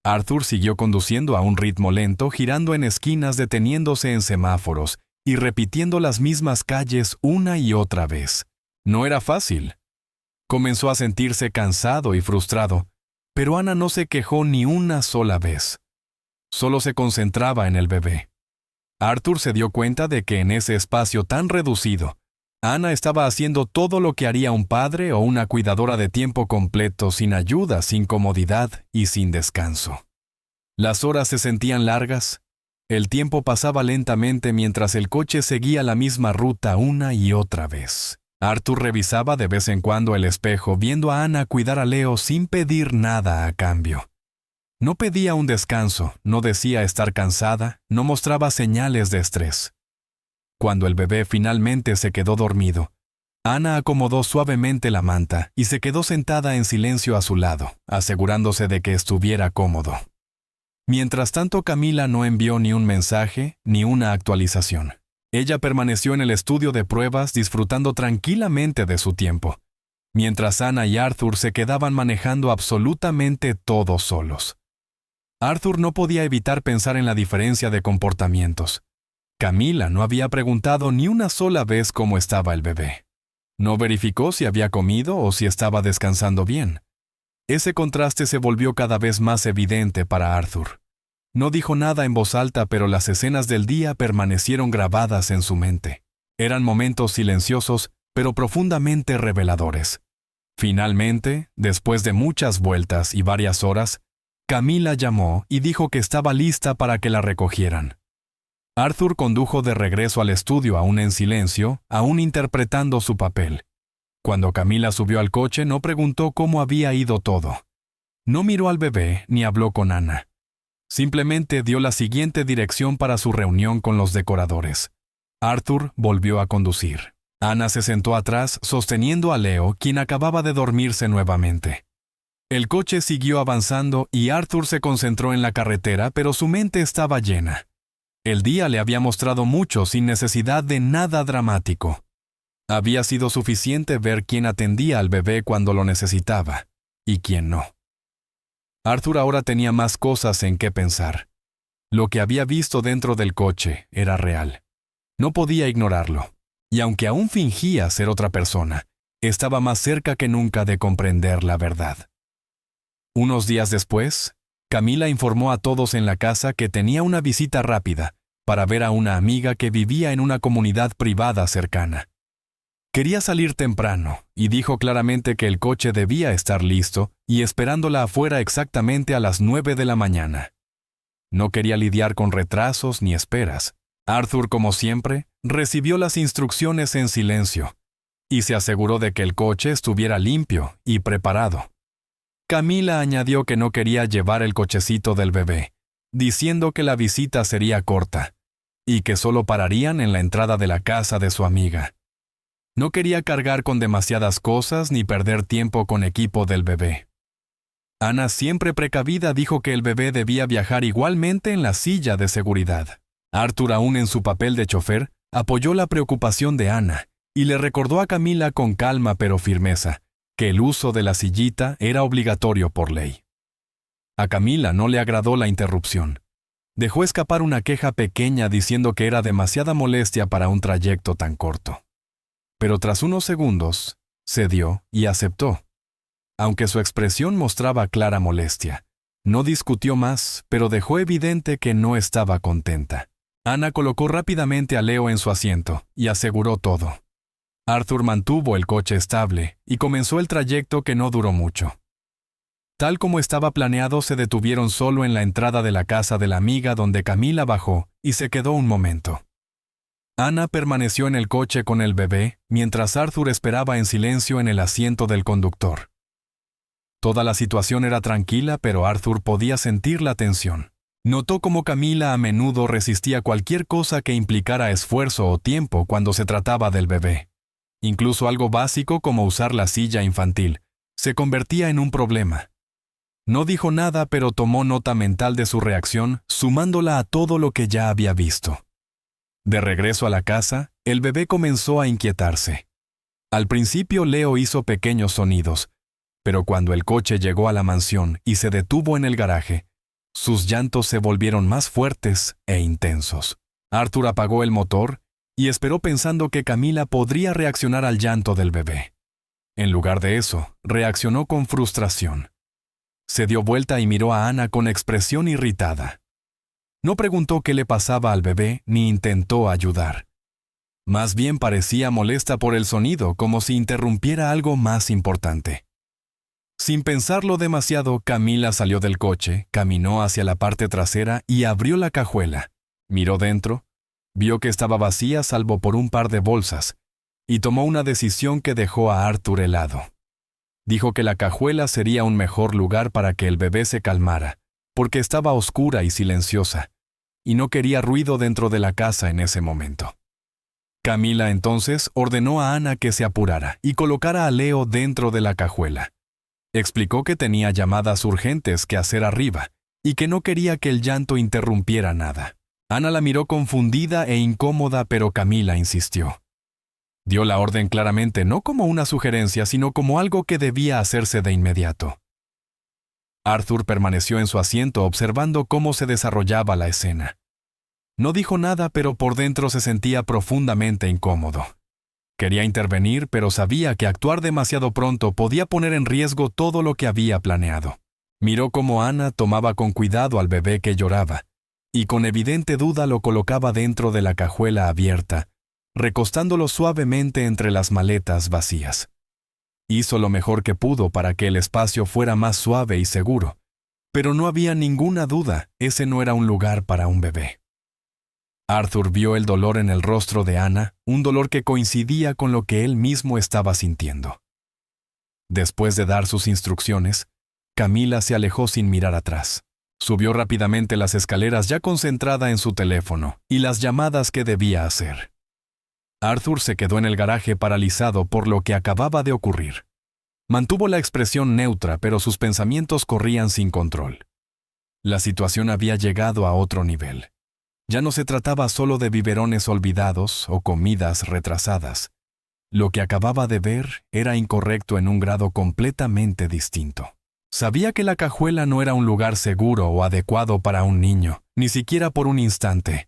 Arthur siguió conduciendo a un ritmo lento, girando en esquinas, deteniéndose en semáforos y repitiendo las mismas calles una y otra vez. No era fácil. Comenzó a sentirse cansado y frustrado, pero Ana no se quejó ni una sola vez. Solo se concentraba en el bebé. Arthur se dio cuenta de que en ese espacio tan reducido, Ana estaba haciendo todo lo que haría un padre o una cuidadora de tiempo completo, sin ayuda, sin comodidad y sin descanso. Las horas se sentían largas. El tiempo pasaba lentamente mientras el coche seguía la misma ruta una y otra vez. Arthur revisaba de vez en cuando el espejo, viendo a Ana cuidar a Leo sin pedir nada a cambio. No pedía un descanso, no decía estar cansada, no mostraba señales de estrés. Cuando el bebé finalmente se quedó dormido, Ana acomodó suavemente la manta y se quedó sentada en silencio a su lado, asegurándose de que estuviera cómodo. Mientras tanto, Camila no envió ni un mensaje ni una actualización. Ella permaneció en el estudio de pruebas disfrutando tranquilamente de su tiempo, mientras Ana y Arthur se quedaban manejando absolutamente todos solos. Arthur no podía evitar pensar en la diferencia de comportamientos. Camila no había preguntado ni una sola vez cómo estaba el bebé. No verificó si había comido o si estaba descansando bien. Ese contraste se volvió cada vez más evidente para Arthur. No dijo nada en voz alta, pero las escenas del día permanecieron grabadas en su mente. Eran momentos silenciosos, pero profundamente reveladores. Finalmente, después de muchas vueltas y varias horas, Camila llamó y dijo que estaba lista para que la recogieran. Arthur condujo de regreso al estudio, aún en silencio, aún interpretando su papel. Cuando Camila subió al coche, no preguntó cómo había ido todo. No miró al bebé ni habló con Ana. Simplemente dio la siguiente dirección para su reunión con los decoradores. Arthur volvió a conducir. Ana se sentó atrás, sosteniendo a Leo, quien acababa de dormirse nuevamente. El coche siguió avanzando y Arthur se concentró en la carretera, pero su mente estaba llena. El día le había mostrado mucho sin necesidad de nada dramático. Había sido suficiente ver quién atendía al bebé cuando lo necesitaba y quién no. Arthur ahora tenía más cosas en qué pensar. Lo que había visto dentro del coche era real. No podía ignorarlo. Y aunque aún fingía ser otra persona, estaba más cerca que nunca de comprender la verdad. Unos días después, Camila informó a todos en la casa que tenía una visita rápida para ver a una amiga que vivía en una comunidad privada cercana. Quería salir temprano y dijo claramente que el coche debía estar listo y esperándola afuera exactamente a las 9 de la mañana. No quería lidiar con retrasos ni esperas. Arthur, como siempre, recibió las instrucciones en silencio y se aseguró de que el coche estuviera limpio y preparado. Camila añadió que no quería llevar el cochecito del bebé, diciendo que la visita sería corta y que solo pararían en la entrada de la casa de su amiga. No quería cargar con demasiadas cosas ni perder tiempo con equipo del bebé. Ana, siempre precavida, dijo que el bebé debía viajar igualmente en la silla de seguridad. Arthur, aún en su papel de chofer, apoyó la preocupación de Ana y le recordó a Camila con calma pero firmeza que el uso de la sillita era obligatorio por ley. A Camila no le agradó la interrupción. Dejó escapar una queja pequeña diciendo que era demasiada molestia para un trayecto tan corto. Pero tras unos segundos, cedió y aceptó. Aunque su expresión mostraba clara molestia, no discutió más, pero dejó evidente que no estaba contenta. Ana colocó rápidamente a Leo en su asiento y aseguró todo. Arthur mantuvo el coche estable y comenzó el trayecto, que no duró mucho. Tal como estaba planeado, se detuvieron solo en la entrada de la casa de la amiga, donde Camila bajó y se quedó un momento. Ana permaneció en el coche con el bebé, mientras Arthur esperaba en silencio en el asiento del conductor. Toda la situación era tranquila, pero Arthur podía sentir la tensión. Notó cómo Camila a menudo resistía cualquier cosa que implicara esfuerzo o tiempo cuando se trataba del bebé. Incluso algo básico como usar la silla infantil se convertía en un problema. No dijo nada, pero tomó nota mental de su reacción, sumándola a todo lo que ya había visto. De regreso a la casa, el bebé comenzó a inquietarse. Al principio Leo hizo pequeños sonidos, pero cuando el coche llegó a la mansión y se detuvo en el garaje, sus llantos se volvieron más fuertes e intensos. Arthur apagó el motor y esperó pensando que Camila podría reaccionar al llanto del bebé. En lugar de eso, reaccionó con frustración. Se dio vuelta y miró a Ana con expresión irritada. No preguntó qué le pasaba al bebé ni intentó ayudar. Más bien parecía molesta por el sonido, como si interrumpiera algo más importante. Sin pensarlo demasiado, Camila salió del coche, caminó hacia la parte trasera y abrió la cajuela. Miró dentro, vio que estaba vacía salvo por un par de bolsas, y tomó una decisión que dejó a Arthur helado. Dijo que la cajuela sería un mejor lugar para que el bebé se calmara, porque estaba oscura y silenciosa, y no quería ruido dentro de la casa en ese momento. Camila entonces ordenó a Ana que se apurara y colocara a Leo dentro de la cajuela. Explicó que tenía llamadas urgentes que hacer arriba y que no quería que el llanto interrumpiera nada. Ana la miró confundida e incómoda, pero Camila insistió. Dio la orden claramente, no como una sugerencia, sino como algo que debía hacerse de inmediato. Arthur permaneció en su asiento observando cómo se desarrollaba la escena. No dijo nada, pero por dentro se sentía profundamente incómodo. Quería intervenir, pero sabía que actuar demasiado pronto podía poner en riesgo todo lo que había planeado. Miró cómo Ana tomaba con cuidado al bebé que lloraba, y con evidente duda lo colocaba dentro de la cajuela abierta, recostándolo suavemente entre las maletas vacías. Hizo lo mejor que pudo para que el espacio fuera más suave y seguro, pero no había ninguna duda, ese no era un lugar para un bebé. Arthur vio el dolor en el rostro de Ana, un dolor que coincidía con lo que él mismo estaba sintiendo. Después de dar sus instrucciones, Camila se alejó sin mirar atrás. Subió rápidamente las escaleras, ya concentrada en su teléfono y las llamadas que debía hacer. Arthur se quedó en el garaje paralizado por lo que acababa de ocurrir. Mantuvo la expresión neutra, pero sus pensamientos corrían sin control. La situación había llegado a otro nivel. Ya no se trataba solo de biberones olvidados o comidas retrasadas. Lo que acababa de ver era incorrecto en un grado completamente distinto. Sabía que la cajuela no era un lugar seguro o adecuado para un niño, ni siquiera por un instante.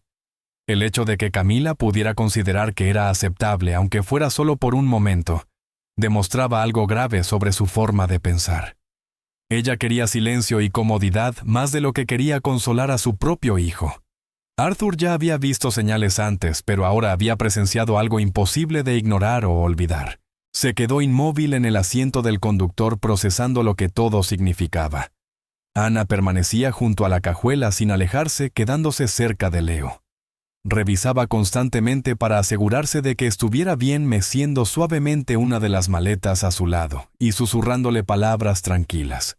El hecho de que Camila pudiera considerar que era aceptable, aunque fuera solo por un momento, demostraba algo grave sobre su forma de pensar. Ella quería silencio y comodidad más de lo que quería consolar a su propio hijo. Arthur ya había visto señales antes, pero ahora había presenciado algo imposible de ignorar o olvidar. Se quedó inmóvil en el asiento del conductor procesando lo que todo significaba. Ana permanecía junto a la cajuela sin alejarse, quedándose cerca de Leo. Revisaba constantemente para asegurarse de que estuviera bien, meciendo suavemente una de las maletas a su lado y susurrándole palabras tranquilas.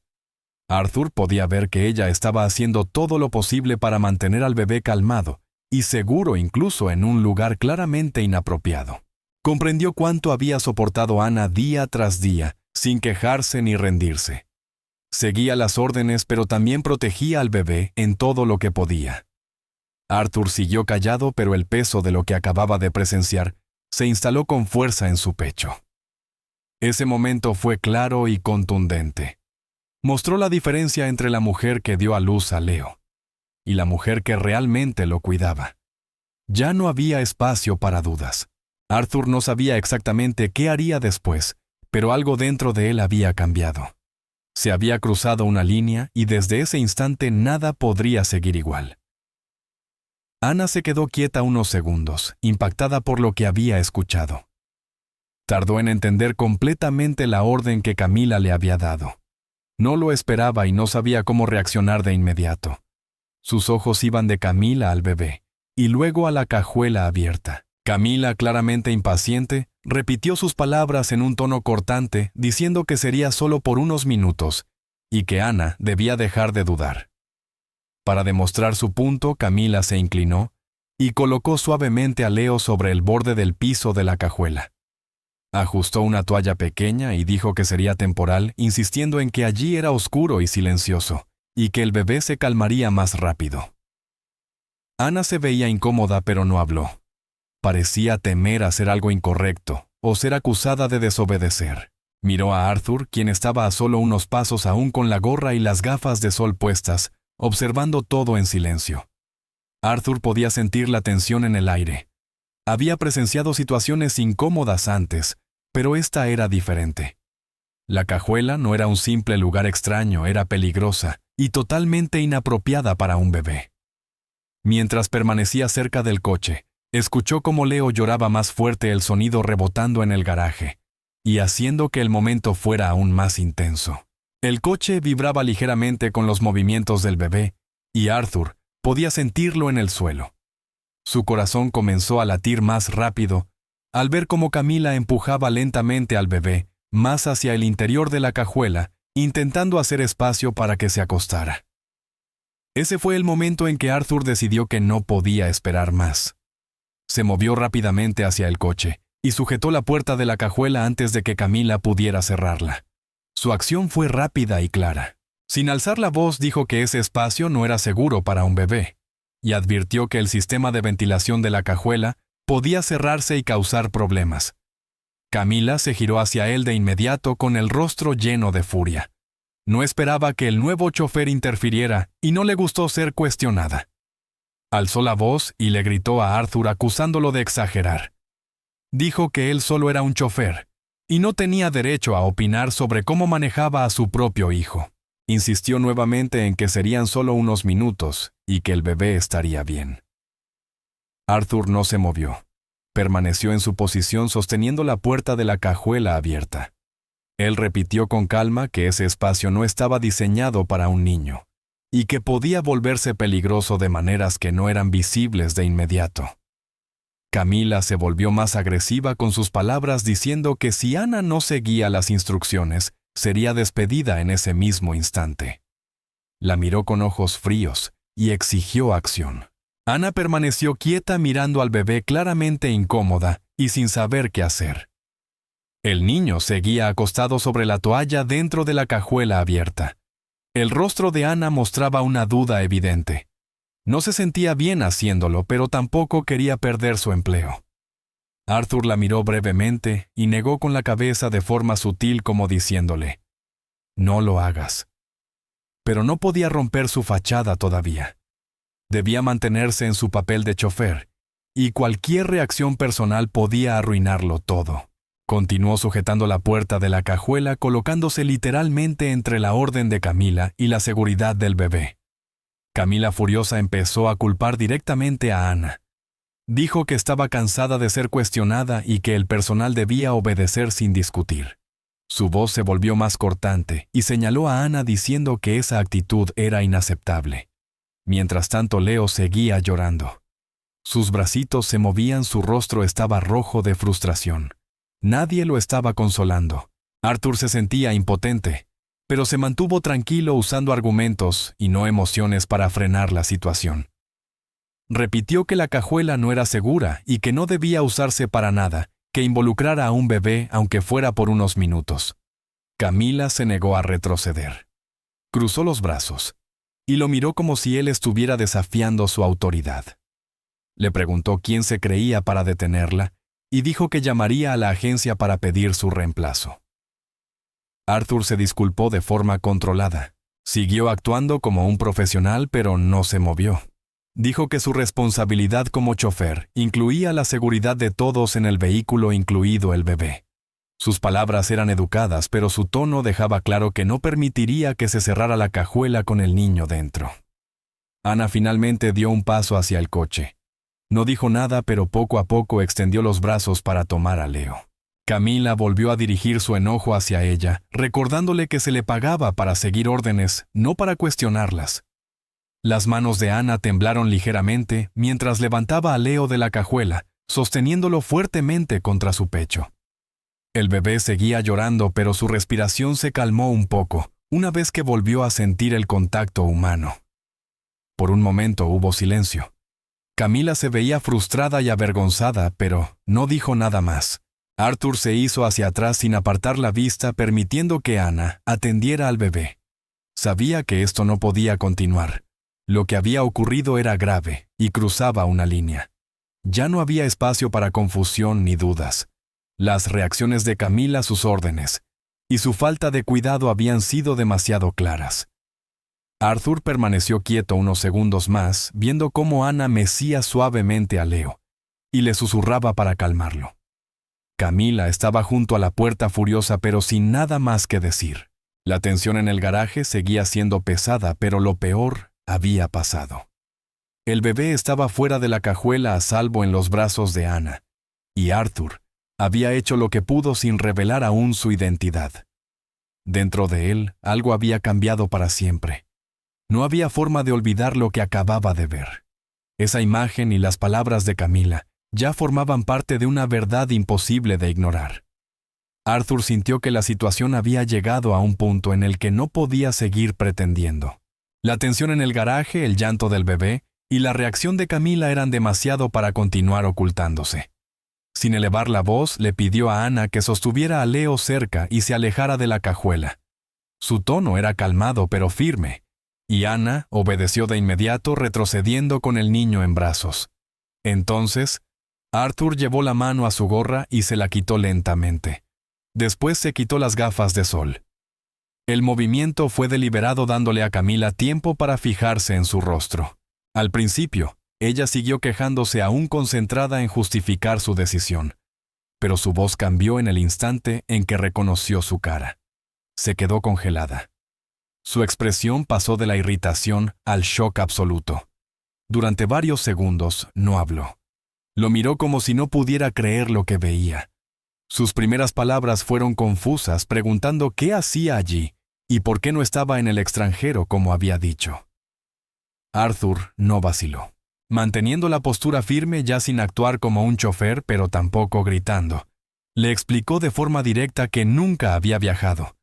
Arthur podía ver que ella estaba haciendo todo lo posible para mantener al bebé calmado y seguro, incluso en un lugar claramente inapropiado. Comprendió cuánto había soportado Ana día tras día, sin quejarse ni rendirse. Seguía las órdenes, pero también protegía al bebé en todo lo que podía. Arthur siguió callado, pero el peso de lo que acababa de presenciar se instaló con fuerza en su pecho. Ese momento fue claro y contundente. Mostró la diferencia entre la mujer que dio a luz a Leo y la mujer que realmente lo cuidaba. Ya no había espacio para dudas. Arthur no sabía exactamente qué haría después, pero algo dentro de él había cambiado. Se había cruzado una línea y desde ese instante nada podría seguir igual. Ana se quedó quieta unos segundos, impactada por lo que había escuchado. Tardó en entender completamente la orden que Camila le había dado. No lo esperaba y no sabía cómo reaccionar de inmediato. Sus ojos iban de Camila al bebé, y luego a la cajuela abierta. Camila, claramente impaciente, repitió sus palabras en un tono cortante, diciendo que sería solo por unos minutos, y que Ana debía dejar de dudar. Para demostrar su punto, Camila se inclinó y colocó suavemente a Leo sobre el borde del piso de la cajuela. Ajustó una toalla pequeña y dijo que sería temporal, insistiendo en que allí era oscuro y silencioso, y que el bebé se calmaría más rápido. Ana se veía incómoda, pero no habló. Parecía temer hacer algo incorrecto o ser acusada de desobedecer. Miró a Arthur, quien estaba a solo unos pasos aún con la gorra y las gafas de sol puestas, observando todo en silencio. Arthur podía sentir la tensión en el aire. Había presenciado situaciones incómodas antes, pero esta era diferente. La cajuela no era un simple lugar extraño, era peligrosa y totalmente inapropiada para un bebé. Mientras permanecía cerca del coche, escuchó cómo Leo lloraba más fuerte, el sonido rebotando en el garaje y haciendo que el momento fuera aún más intenso. El coche vibraba ligeramente con los movimientos del bebé, y Arthur podía sentirlo en el suelo. Su corazón comenzó a latir más rápido al ver cómo Camila empujaba lentamente al bebé más hacia el interior de la cajuela, intentando hacer espacio para que se acostara. Ese fue el momento en que Arthur decidió que no podía esperar más. Se movió rápidamente hacia el coche y sujetó la puerta de la cajuela antes de que Camila pudiera cerrarla. Su acción fue rápida y clara. Sin alzar la voz, dijo que ese espacio no era seguro para un bebé, y advirtió que el sistema de ventilación de la cajuela podía cerrarse y causar problemas. Camila se giró hacia él de inmediato con el rostro lleno de furia. No esperaba que el nuevo chofer interfiriera y no le gustó ser cuestionada. Alzó la voz y le gritó a Arthur acusándolo de exagerar. Dijo que él solo era un chofer y no tenía derecho a opinar sobre cómo manejaba a su propio hijo. Insistió nuevamente en que serían solo unos minutos y que el bebé estaría bien. Arthur no se movió. Permaneció en su posición sosteniendo la puerta de la cajuela abierta. Él repitió con calma que ese espacio no estaba diseñado para un niño y que podía volverse peligroso de maneras que no eran visibles de inmediato. Camila se volvió más agresiva con sus palabras, diciendo que si Ana no seguía las instrucciones, sería despedida en ese mismo instante. La miró con ojos fríos y exigió acción. Ana permaneció quieta mirando al bebé, claramente incómoda y sin saber qué hacer. El niño seguía acostado sobre la toalla dentro de la cajuela abierta. El rostro de Ana mostraba una duda evidente. No se sentía bien haciéndolo, pero tampoco quería perder su empleo. Arthur la miró brevemente y negó con la cabeza de forma sutil, como diciéndole: «No lo hagas». Pero no podía romper su fachada todavía. Debía mantenerse en su papel de chofer, y cualquier reacción personal podía arruinarlo todo. Continuó sujetando la puerta de la cajuela, colocándose literalmente entre la orden de Camila y la seguridad del bebé. Camila, furiosa, empezó a culpar directamente a Ana. Dijo que estaba cansada de ser cuestionada y que el personal debía obedecer sin discutir. Su voz se volvió más cortante y señaló a Ana diciendo que esa actitud era inaceptable. Mientras tanto, Leo seguía llorando. Sus bracitos se movían, su rostro estaba rojo de frustración. Nadie lo estaba consolando. Arthur se sentía impotente, pero se mantuvo tranquilo usando argumentos y no emociones para frenar la situación. Repitió que la cajuela no era segura y que no debía usarse para nada, que involucrara a un bebé aunque fuera por unos minutos. Camila se negó a retroceder. Cruzó los brazos y lo miró como si él estuviera desafiando su autoridad. Le preguntó quién se creía para detenerla y dijo que llamaría a la agencia para pedir su reemplazo. Arthur se disculpó de forma controlada. Siguió actuando como un profesional, pero no se movió. Dijo que su responsabilidad como chofer incluía la seguridad de todos en el vehículo, incluido el bebé. Sus palabras eran educadas, pero su tono dejaba claro que no permitiría que se cerrara la cajuela con el niño dentro. Ana finalmente dio un paso hacia el coche. No dijo nada, pero poco a poco extendió los brazos para tomar a Leo. Camila volvió a dirigir su enojo hacia ella, recordándole que se le pagaba para seguir órdenes, no para cuestionarlas. Las manos de Ana temblaron ligeramente mientras levantaba a Leo de la cajuela, sosteniéndolo fuertemente contra su pecho. El bebé seguía llorando, pero su respiración se calmó un poco, una vez que volvió a sentir el contacto humano. Por un momento hubo silencio. Camila se veía frustrada y avergonzada, pero no dijo nada más. Arthur se hizo hacia atrás sin apartar la vista, permitiendo que Ana atendiera al bebé. Sabía que esto no podía continuar. Lo que había ocurrido era grave y cruzaba una línea. Ya no había espacio para confusión ni dudas. Las reacciones de Camila a sus órdenes y su falta de cuidado habían sido demasiado claras. Arthur permaneció quieto unos segundos más, viendo cómo Ana mecía suavemente a Leo y le susurraba para calmarlo. Camila estaba junto a la puerta furiosa, pero sin nada más que decir. La tensión en el garaje seguía siendo pesada, pero lo peor había pasado. El bebé estaba fuera de la cajuela, a salvo en los brazos de Ana, y Arthur había hecho lo que pudo sin revelar aún su identidad. Dentro de él, algo había cambiado para siempre. No había forma de olvidar lo que acababa de ver. Esa imagen y las palabras de Camila ya formaban parte de una verdad imposible de ignorar. Arthur sintió que la situación había llegado a un punto en el que no podía seguir pretendiendo. La tensión en el garaje, el llanto del bebé y la reacción de Camila eran demasiado para continuar ocultándose. Sin elevar la voz, le pidió a Ana que sostuviera a Leo cerca y se alejara de la cajuela. Su tono era calmado pero firme, y Ana obedeció de inmediato, retrocediendo con el niño en brazos. Entonces, Arthur llevó la mano a su gorra y se la quitó lentamente. Después se quitó las gafas de sol. El movimiento fue deliberado, dándole a Camila tiempo para fijarse en su rostro. Al principio, ella siguió quejándose, aún concentrada en justificar su decisión. Pero su voz cambió en el instante en que reconoció su cara. Se quedó congelada. Su expresión pasó de la irritación al shock absoluto. Durante varios segundos no habló. Lo miró como si no pudiera creer lo que veía. Sus primeras palabras fueron confusas, preguntando qué hacía allí y por qué no estaba en el extranjero como había dicho. Arthur no vaciló, manteniendo la postura firme, ya sin actuar como un chofer, pero tampoco gritando. Le explicó de forma directa que nunca había viajado.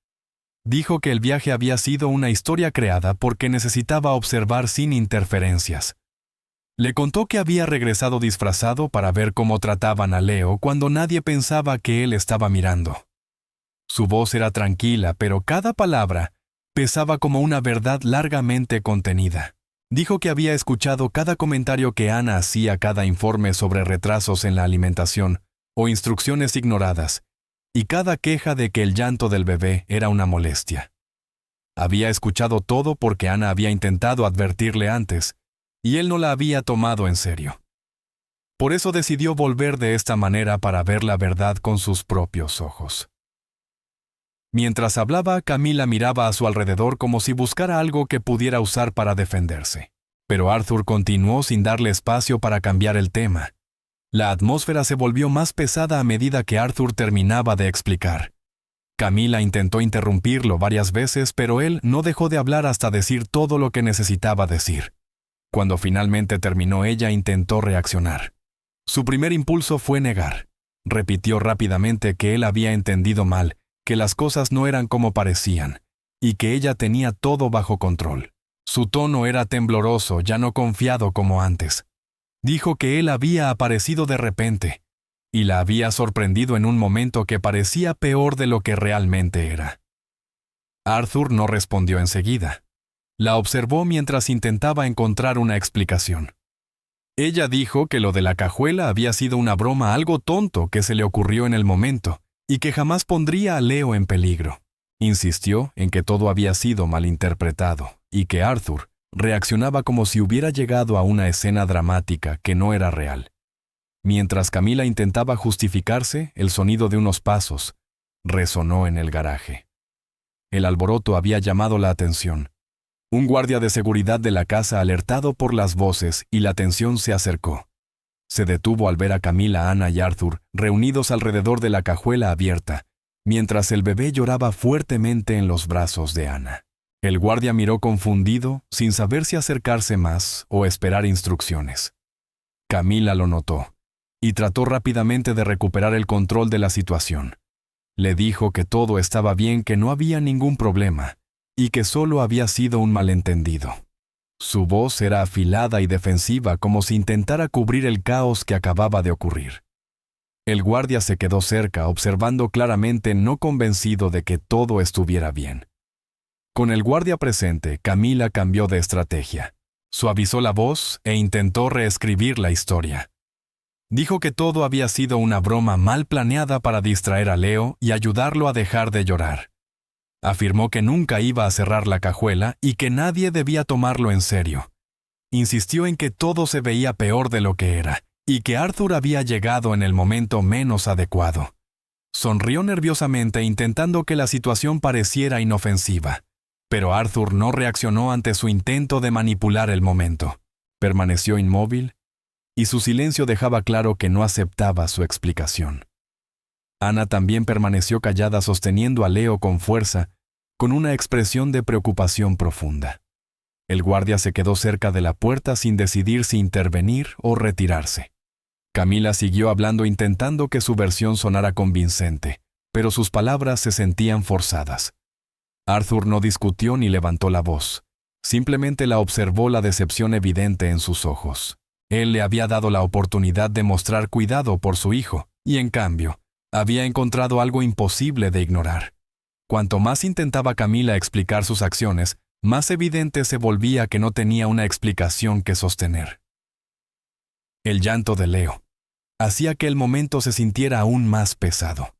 Dijo que el viaje había sido una historia creada porque necesitaba observar sin interferencias. Le contó que había regresado disfrazado para ver cómo trataban a Leo cuando nadie pensaba que él estaba mirando. Su voz era tranquila, pero cada palabra pesaba como una verdad largamente contenida. Dijo que había escuchado cada comentario que Ana hacía, cada informe sobre retrasos en la alimentación o instrucciones ignoradas, y cada queja de que el llanto del bebé era una molestia. Había escuchado todo porque Ana había intentado advertirle antes, y él no la había tomado en serio. Por eso decidió volver de esta manera para ver la verdad con sus propios ojos. Mientras hablaba, Camila miraba a su alrededor como si buscara algo que pudiera usar para defenderse. Pero Arthur continuó sin darle espacio para cambiar el tema. La atmósfera se volvió más pesada a medida que Arthur terminaba de explicar. Camila intentó interrumpirlo varias veces, pero él no dejó de hablar hasta decir todo lo que necesitaba decir. Cuando finalmente terminó, ella intentó reaccionar. Su primer impulso fue negar. Repitió rápidamente que él había entendido mal, que las cosas no eran como parecían, y que ella tenía todo bajo control. Su tono era tembloroso, ya no confiado como antes. Dijo que él había aparecido de repente, y la había sorprendido en un momento que parecía peor de lo que realmente era. Arthur no respondió enseguida. La observó mientras intentaba encontrar una explicación. Ella dijo que lo de la cajuela había sido una broma algo tonto que se le ocurrió en el momento, y que jamás pondría a Leo en peligro. Insistió en que todo había sido malinterpretado, y que Arthur reaccionaba como si hubiera llegado a una escena dramática que no era real. Mientras Camila intentaba justificarse, el sonido de unos pasos resonó en el garaje. El alboroto había llamado la atención. Un guardia de seguridad de la casa alertado por las voces y la tensión se acercó. Se detuvo al ver a Camila, Ana y Arthur reunidos alrededor de la cajuela abierta, mientras el bebé lloraba fuertemente en los brazos de Ana. El guardia miró confundido, sin saber si acercarse más o esperar instrucciones. Camila lo notó, y trató rápidamente de recuperar el control de la situación. Le dijo que todo estaba bien, que no había ningún problema, y que solo había sido un malentendido. Su voz era afilada y defensiva, como si intentara cubrir el caos que acababa de ocurrir. El guardia se quedó cerca, observando claramente, no convencido de que todo estuviera bien. Con el guardia presente, Camila cambió de estrategia. Suavizó la voz e intentó reescribir la historia. Dijo que todo había sido una broma mal planeada para distraer a Leo y ayudarlo a dejar de llorar. Afirmó que nunca iba a cerrar la cajuela y que nadie debía tomarlo en serio. Insistió en que todo se veía peor de lo que era, y que Arthur había llegado en el momento menos adecuado. Sonrió nerviosamente intentando que la situación pareciera inofensiva, pero Arthur no reaccionó ante su intento de manipular el momento. Permaneció inmóvil, y su silencio dejaba claro que no aceptaba su explicación. Ana también permaneció callada, sosteniendo a Leo con fuerza, con una expresión de preocupación profunda. El guardia se quedó cerca de la puerta sin decidir si intervenir o retirarse. Camila siguió hablando intentando que su versión sonara convincente, pero sus palabras se sentían forzadas. Arthur no discutió ni levantó la voz. Simplemente la observó, la decepción evidente en sus ojos. Él le había dado la oportunidad de mostrar cuidado por su hijo, y en cambio, había encontrado algo imposible de ignorar. Cuanto más intentaba Camila explicar sus acciones, más evidente se volvía que no tenía una explicación que sostener. El llanto de Leo hacía que el momento se sintiera aún más pesado.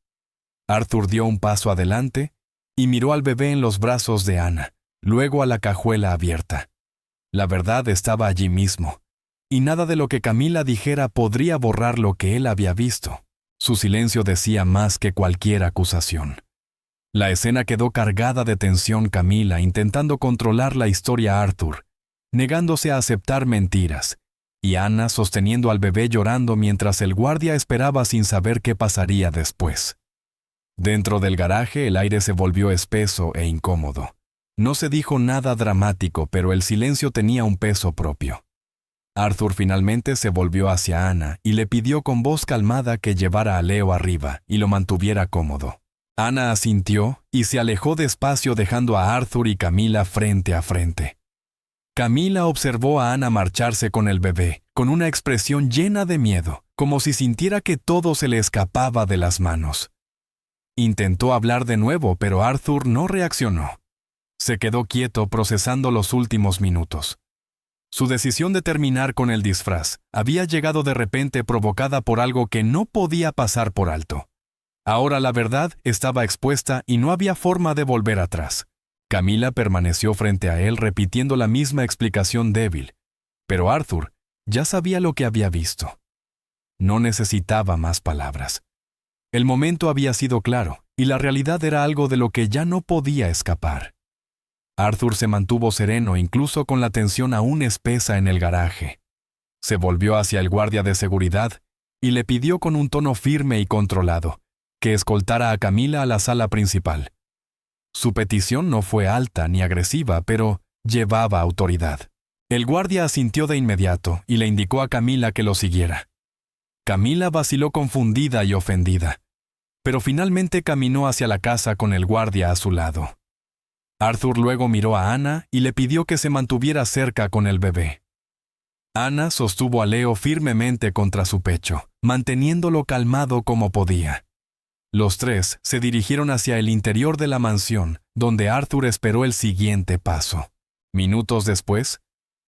Arthur dio un paso adelante y miró al bebé en los brazos de Ana, luego a la cajuela abierta. La verdad estaba allí mismo, y nada de lo que Camila dijera podría borrar lo que él había visto. Su silencio decía más que cualquier acusación. La escena quedó cargada de tensión. Camila intentando controlar la historia, Arthur negándose a aceptar mentiras, y Ana sosteniendo al bebé llorando mientras el guardia esperaba sin saber qué pasaría después. Dentro del garaje el aire se volvió espeso e incómodo. No se dijo nada dramático, pero el silencio tenía un peso propio. Arthur finalmente se volvió hacia Ana y le pidió con voz calmada que llevara a Leo arriba y lo mantuviera cómodo. Ana asintió y se alejó despacio, dejando a Arthur y Camila frente a frente. Camila observó a Ana marcharse con el bebé, con una expresión llena de miedo, como si sintiera que todo se le escapaba de las manos. Intentó hablar de nuevo, pero Arthur no reaccionó. Se quedó quieto procesando los últimos minutos. Su decisión de terminar con el disfraz había llegado de repente, provocada por algo que no podía pasar por alto. Ahora la verdad estaba expuesta y no había forma de volver atrás. Camila permaneció frente a él repitiendo la misma explicación débil, Pero Arthur ya sabía lo que había visto. No necesitaba más palabras. El momento había sido claro, y la realidad era algo de lo que ya no podía escapar. Arthur se mantuvo sereno incluso con la tensión aún espesa en el garaje. Se volvió hacia el guardia de seguridad y le pidió con un tono firme y controlado que escoltara a Camila a la sala principal. Su petición no fue alta ni agresiva, pero llevaba autoridad. El guardia asintió de inmediato y le indicó a Camila que lo siguiera. Camila vaciló confundida y ofendida, pero finalmente caminó hacia la casa con el guardia a su lado. Arthur luego miró a Anna y le pidió que se mantuviera cerca con el bebé. Anna sostuvo a Leo firmemente contra su pecho, manteniéndolo calmado como podía. Los tres se dirigieron hacia el interior de la mansión, donde Arthur esperó el siguiente paso. Minutos después,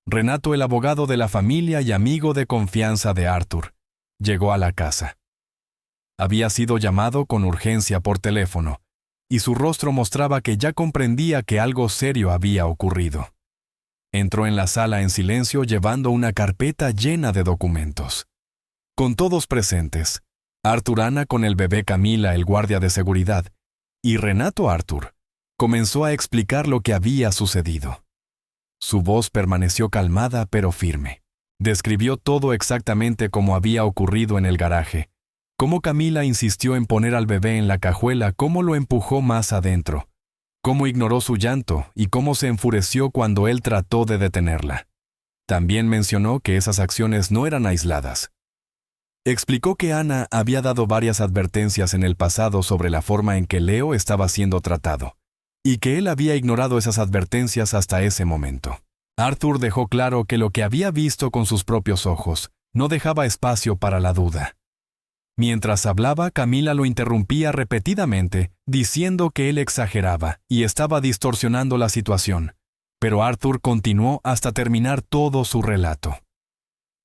Renato, el abogado de la familia y amigo de confianza de Arthur, llegó a la casa. Había sido llamado con urgencia por teléfono, y su rostro mostraba que ya comprendía que algo serio había ocurrido. Entró en la sala en silencio llevando una carpeta llena de documentos. Con todos presentes, Arthur, Anna con el bebé, Camila, el guardia de seguridad, y Renato Arthur, comenzó a explicar lo que había sucedido. Su voz permaneció calmada pero firme. Describió todo exactamente como había ocurrido en el garaje, cómo Camila insistió en poner al bebé en la cajuela, cómo lo empujó más adentro, cómo ignoró su llanto y cómo se enfureció cuando él trató de detenerla. También mencionó que esas acciones no eran aisladas. Explicó que Anna había dado varias advertencias en el pasado sobre la forma en que Leo estaba siendo tratado, y que él había ignorado esas advertencias hasta ese momento. Arthur dejó claro que lo que había visto con sus propios ojos no dejaba espacio para la duda. Mientras hablaba, Camila lo interrumpía repetidamente, diciendo que él exageraba y estaba distorsionando la situación, pero Arthur continuó hasta terminar todo su relato.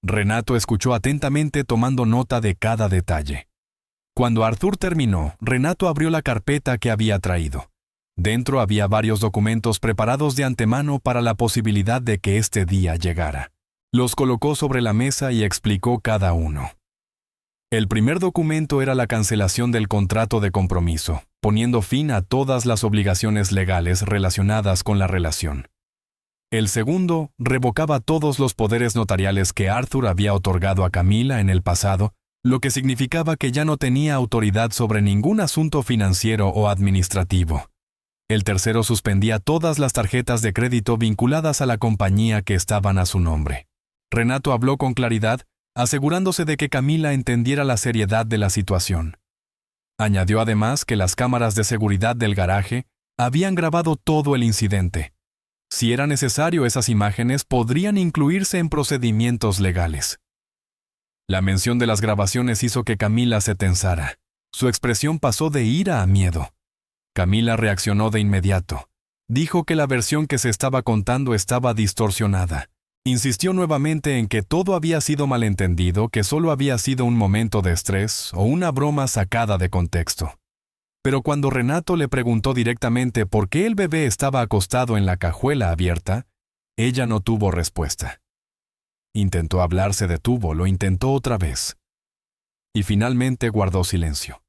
Renato escuchó atentamente tomando nota de cada detalle. Cuando Arthur terminó, Renato abrió la carpeta que había traído. Dentro había varios documentos preparados de antemano para la posibilidad de que este día llegara. Los colocó sobre la mesa y explicó cada uno. El primer documento era la cancelación del contrato de compromiso, poniendo fin a todas las obligaciones legales relacionadas con la relación. El segundo revocaba todos los poderes notariales que Arthur había otorgado a Camila en el pasado, lo que significaba que ya no tenía autoridad sobre ningún asunto financiero o administrativo. El tercero suspendía todas las tarjetas de crédito vinculadas a la compañía que estaban a su nombre. Renato habló con claridad, asegurándose de que Camila entendiera la seriedad de la situación. Añadió además que las cámaras de seguridad del garaje habían grabado todo el incidente. Si era necesario, esas imágenes podrían incluirse en procedimientos legales. La mención de las grabaciones hizo que Camila se tensara. Su expresión pasó de ira a miedo. Camila reaccionó de inmediato. Dijo que la versión que se estaba contando estaba distorsionada. Insistió nuevamente en que todo había sido malentendido, que solo había sido un momento de estrés o una broma sacada de contexto. Pero cuando Renato le preguntó directamente por qué el bebé estaba acostado en la cajuela abierta, ella no tuvo respuesta. Intentó hablar, se detuvo, lo intentó otra vez. Y finalmente guardó silencio.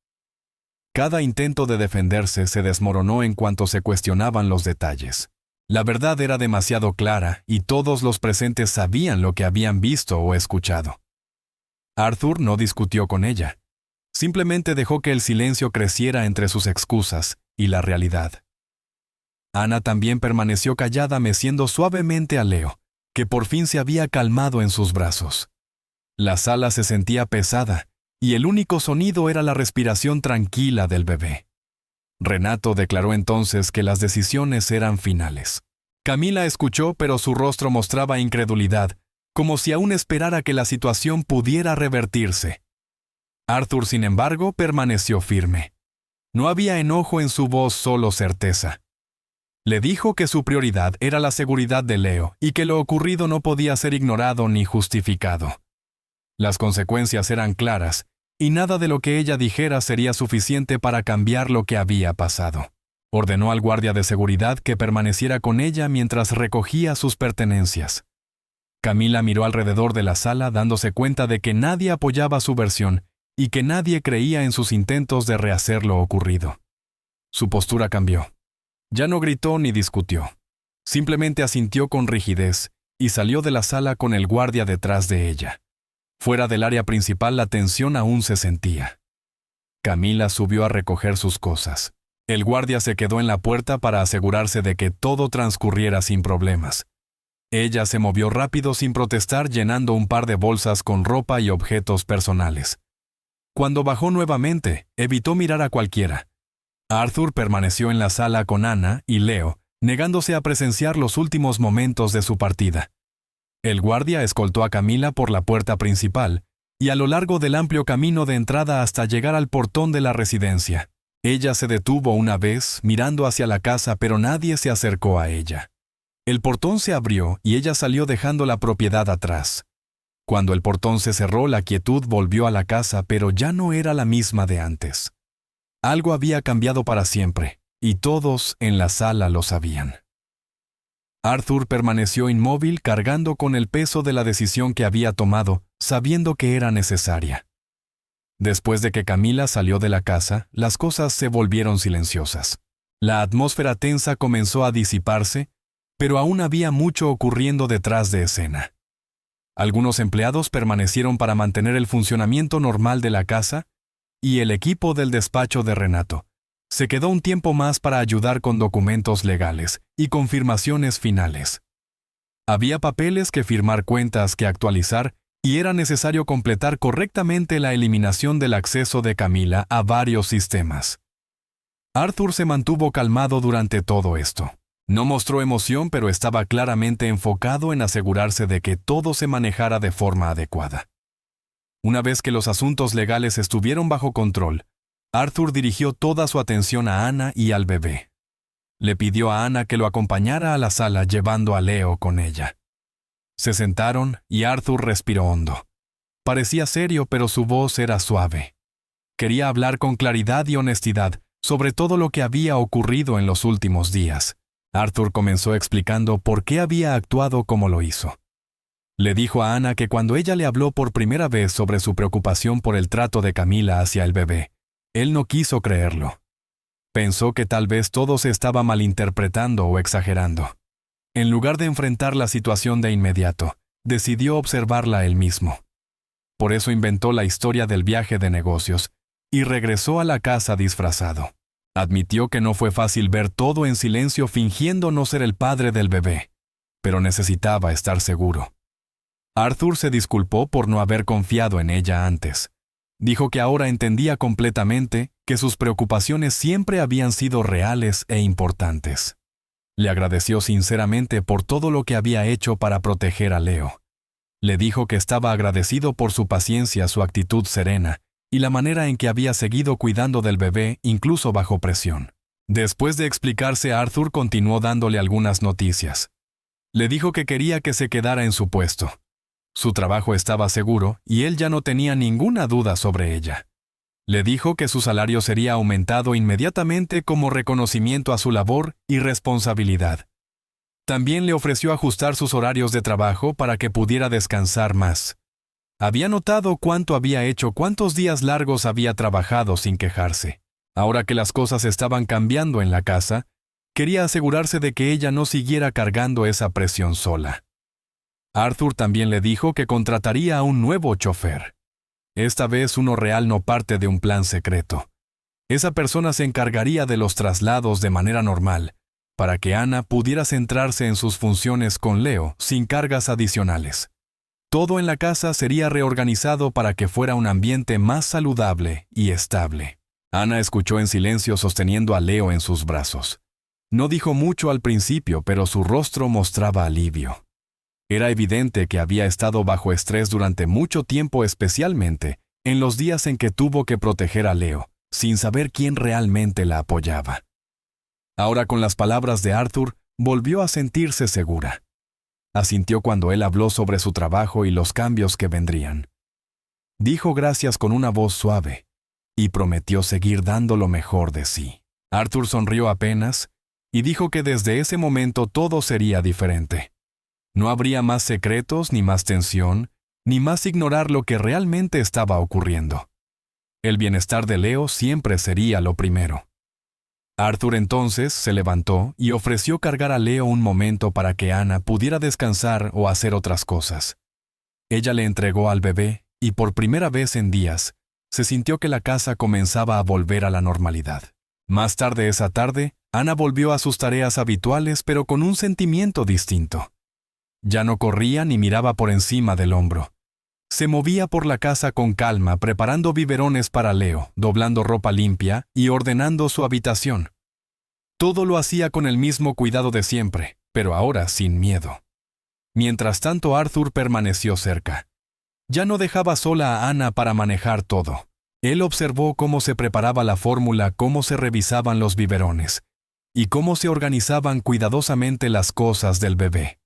Cada intento de defenderse se desmoronó en cuanto se cuestionaban los detalles. La verdad era demasiado clara y todos los presentes sabían lo que habían visto o escuchado. Arthur no discutió con ella. Simplemente dejó que el silencio creciera entre sus excusas y la realidad. Anna también permaneció callada, meciendo suavemente a Leo, que por fin se había calmado en sus brazos. La sala se sentía pesada, y el único sonido era la respiración tranquila del bebé. Renato declaró entonces que las decisiones eran finales. Camila escuchó, pero su rostro mostraba incredulidad, como si aún esperara que la situación pudiera revertirse. Arthur, sin embargo, permaneció firme. No había enojo en su voz, solo certeza. Le dijo que su prioridad era la seguridad de Leo y que lo ocurrido no podía ser ignorado ni justificado. Las consecuencias eran claras, y nada de lo que ella dijera sería suficiente para cambiar lo que había pasado. Ordenó al guardia de seguridad que permaneciera con ella mientras recogía sus pertenencias. Camila miró alrededor de la sala dándose cuenta de que nadie apoyaba su versión y que nadie creía en sus intentos de rehacer lo ocurrido. Su postura cambió. Ya no gritó ni discutió. Simplemente asintió con rigidez y salió de la sala con el guardia detrás de ella. Fuera del área principal la tensión aún se sentía. Camila subió a recoger sus cosas. El guardia se quedó en la puerta para asegurarse de que todo transcurriera sin problemas. Ella se movió rápido sin protestar, llenando un par de bolsas con ropa y objetos personales. Cuando bajó nuevamente, evitó mirar a cualquiera. Arthur permaneció en la sala con Anna y Leo, negándose a presenciar los últimos momentos de su partida. El guardia escoltó a Camila por la puerta principal y a lo largo del amplio camino de entrada hasta llegar al portón de la residencia. Ella se detuvo una vez, mirando hacia la casa, pero nadie se acercó a ella. El portón se abrió y ella salió dejando la propiedad atrás. Cuando el portón se cerró, la quietud volvió a la casa, pero ya no era la misma de antes. Algo había cambiado para siempre, y todos en la sala lo sabían. Arthur permaneció inmóvil, cargando con el peso de la decisión que había tomado, sabiendo que era necesaria. Después de que Camila salió de la casa, las cosas se volvieron silenciosas. La atmósfera tensa comenzó a disiparse, pero aún había mucho ocurriendo detrás de escena. Algunos empleados permanecieron para mantener el funcionamiento normal de la casa, y el equipo del despacho de Renato se quedó un tiempo más para ayudar con documentos legales y confirmaciones finales. Había papeles que firmar, cuentas que actualizar, y era necesario completar correctamente la eliminación del acceso de Camila a varios sistemas. Arthur se mantuvo calmado durante todo esto. No mostró emoción, pero estaba claramente enfocado en asegurarse de que todo se manejara de forma adecuada. Una vez que los asuntos legales estuvieron bajo control, Arthur dirigió toda su atención a Anna y al bebé. Le pidió a Anna que lo acompañara a la sala llevando a Leo con ella. Se sentaron y Arthur respiró hondo. Parecía serio, pero su voz era suave. Quería hablar con claridad y honestidad sobre todo lo que había ocurrido en los últimos días. Arthur comenzó explicando por qué había actuado como lo hizo. Le dijo a Anna que cuando ella le habló por primera vez sobre su preocupación por el trato de Camila hacia el bebé, él no quiso creerlo. Pensó que tal vez todo se estaba malinterpretando o exagerando. En lugar de enfrentar la situación de inmediato, decidió observarla él mismo. Por eso inventó la historia del viaje de negocios y regresó a la casa disfrazado. Admitió que no fue fácil ver todo en silencio fingiendo no ser el padre del bebé, pero necesitaba estar seguro. Arthur se disculpó por no haber confiado en ella antes. Dijo que ahora entendía completamente que sus preocupaciones siempre habían sido reales e importantes. Le agradeció sinceramente por todo lo que había hecho para proteger a Leo. Le dijo que estaba agradecido por su paciencia, su actitud serena y la manera en que había seguido cuidando del bebé incluso bajo presión. Después de explicarse, Arthur continuó dándole algunas noticias. Le dijo que quería que se quedara en su puesto. Su trabajo estaba seguro y él ya no tenía ninguna duda sobre ella. Le dijo que su salario sería aumentado inmediatamente como reconocimiento a su labor y responsabilidad. También le ofreció ajustar sus horarios de trabajo para que pudiera descansar más. Había notado cuánto había hecho, cuántos días largos había trabajado sin quejarse. Ahora que las cosas estaban cambiando en la casa, quería asegurarse de que ella no siguiera cargando esa presión sola. Arthur también le dijo que contrataría a un nuevo chofer. Esta vez uno real, no parte de un plan secreto. Esa persona se encargaría de los traslados de manera normal, para que Anna pudiera centrarse en sus funciones con Leo sin cargas adicionales. Todo en la casa sería reorganizado para que fuera un ambiente más saludable y estable. Anna escuchó en silencio sosteniendo a Leo en sus brazos. No dijo mucho al principio, pero su rostro mostraba alivio. Era evidente que había estado bajo estrés durante mucho tiempo, especialmente en los días en que tuvo que proteger a Leo, sin saber quién realmente la apoyaba. Ahora, con las palabras de Arthur, volvió a sentirse segura. Asintió cuando él habló sobre su trabajo y los cambios que vendrían. Dijo gracias con una voz suave y prometió seguir dando lo mejor de sí. Arthur sonrió apenas y dijo que desde ese momento todo sería diferente. No habría más secretos, ni más tensión, ni más ignorar lo que realmente estaba ocurriendo. El bienestar de Leo siempre sería lo primero. Arthur entonces se levantó y ofreció cargar a Leo un momento para que Anna pudiera descansar o hacer otras cosas. Ella le entregó al bebé y por primera vez en días se sintió que la casa comenzaba a volver a la normalidad. Más tarde esa tarde, Anna volvió a sus tareas habituales pero con un sentimiento distinto. Ya no corría ni miraba por encima del hombro. Se movía por la casa con calma, preparando biberones para Leo, doblando ropa limpia y ordenando su habitación. Todo lo hacía con el mismo cuidado de siempre, pero ahora sin miedo. Mientras tanto, Arthur permaneció cerca. Ya no dejaba sola a Anna para manejar todo. Él observó cómo se preparaba la fórmula, cómo se revisaban los biberones, y cómo se organizaban cuidadosamente las cosas del bebé.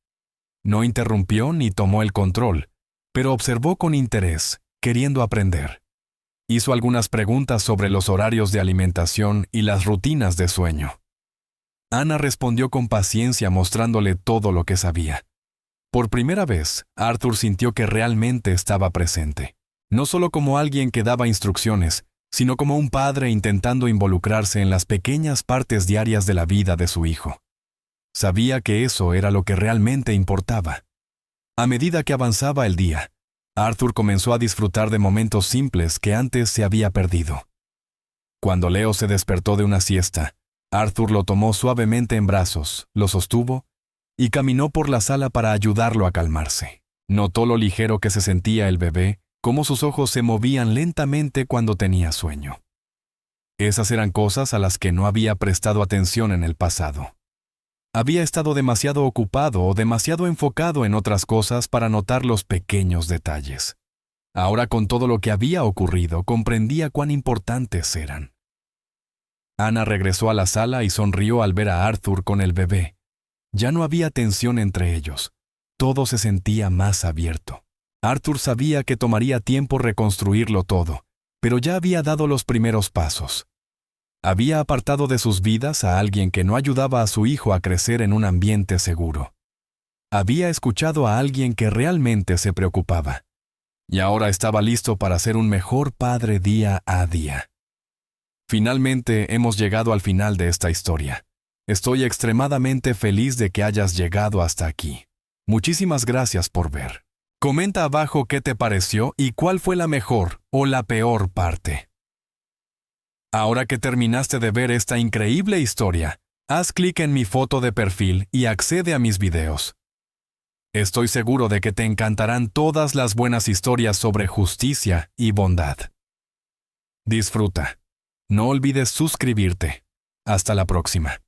No interrumpió ni tomó el control, pero observó con interés, queriendo aprender. Hizo algunas preguntas sobre los horarios de alimentación y las rutinas de sueño. Anna respondió con paciencia mostrándole todo lo que sabía. Por primera vez, Arthur sintió que realmente estaba presente, no solo como alguien que daba instrucciones, sino como un padre intentando involucrarse en las pequeñas partes diarias de la vida de su hijo. Sabía que eso era lo que realmente importaba. A medida que avanzaba el día, Arthur comenzó a disfrutar de momentos simples que antes se había perdido. Cuando Leo se despertó de una siesta, Arthur lo tomó suavemente en brazos, lo sostuvo y caminó por la sala para ayudarlo a calmarse. Notó lo ligero que se sentía el bebé, cómo sus ojos se movían lentamente cuando tenía sueño. Esas eran cosas a las que no había prestado atención en el pasado. Había estado demasiado ocupado o demasiado enfocado en otras cosas para notar los pequeños detalles. Ahora, con todo lo que había ocurrido, comprendía cuán importantes eran. Anna regresó a la sala y sonrió al ver a Arthur con el bebé. Ya no había tensión entre ellos. Todo se sentía más abierto. Arthur sabía que tomaría tiempo reconstruirlo todo, pero ya había dado los primeros pasos. Había apartado de sus vidas a alguien que no ayudaba a su hijo a crecer en un ambiente seguro. Había escuchado a alguien que realmente se preocupaba. Y ahora estaba listo para ser un mejor padre día a día. Finalmente hemos llegado al final de esta historia. Estoy extremadamente feliz de que hayas llegado hasta aquí. Muchísimas gracias por ver. Comenta abajo qué te pareció y cuál fue la mejor o la peor parte. Ahora que terminaste de ver esta increíble historia, haz clic en mi foto de perfil y accede a mis videos. Estoy seguro de que te encantarán todas las buenas historias sobre justicia y bondad. Disfruta. No olvides suscribirte. Hasta la próxima.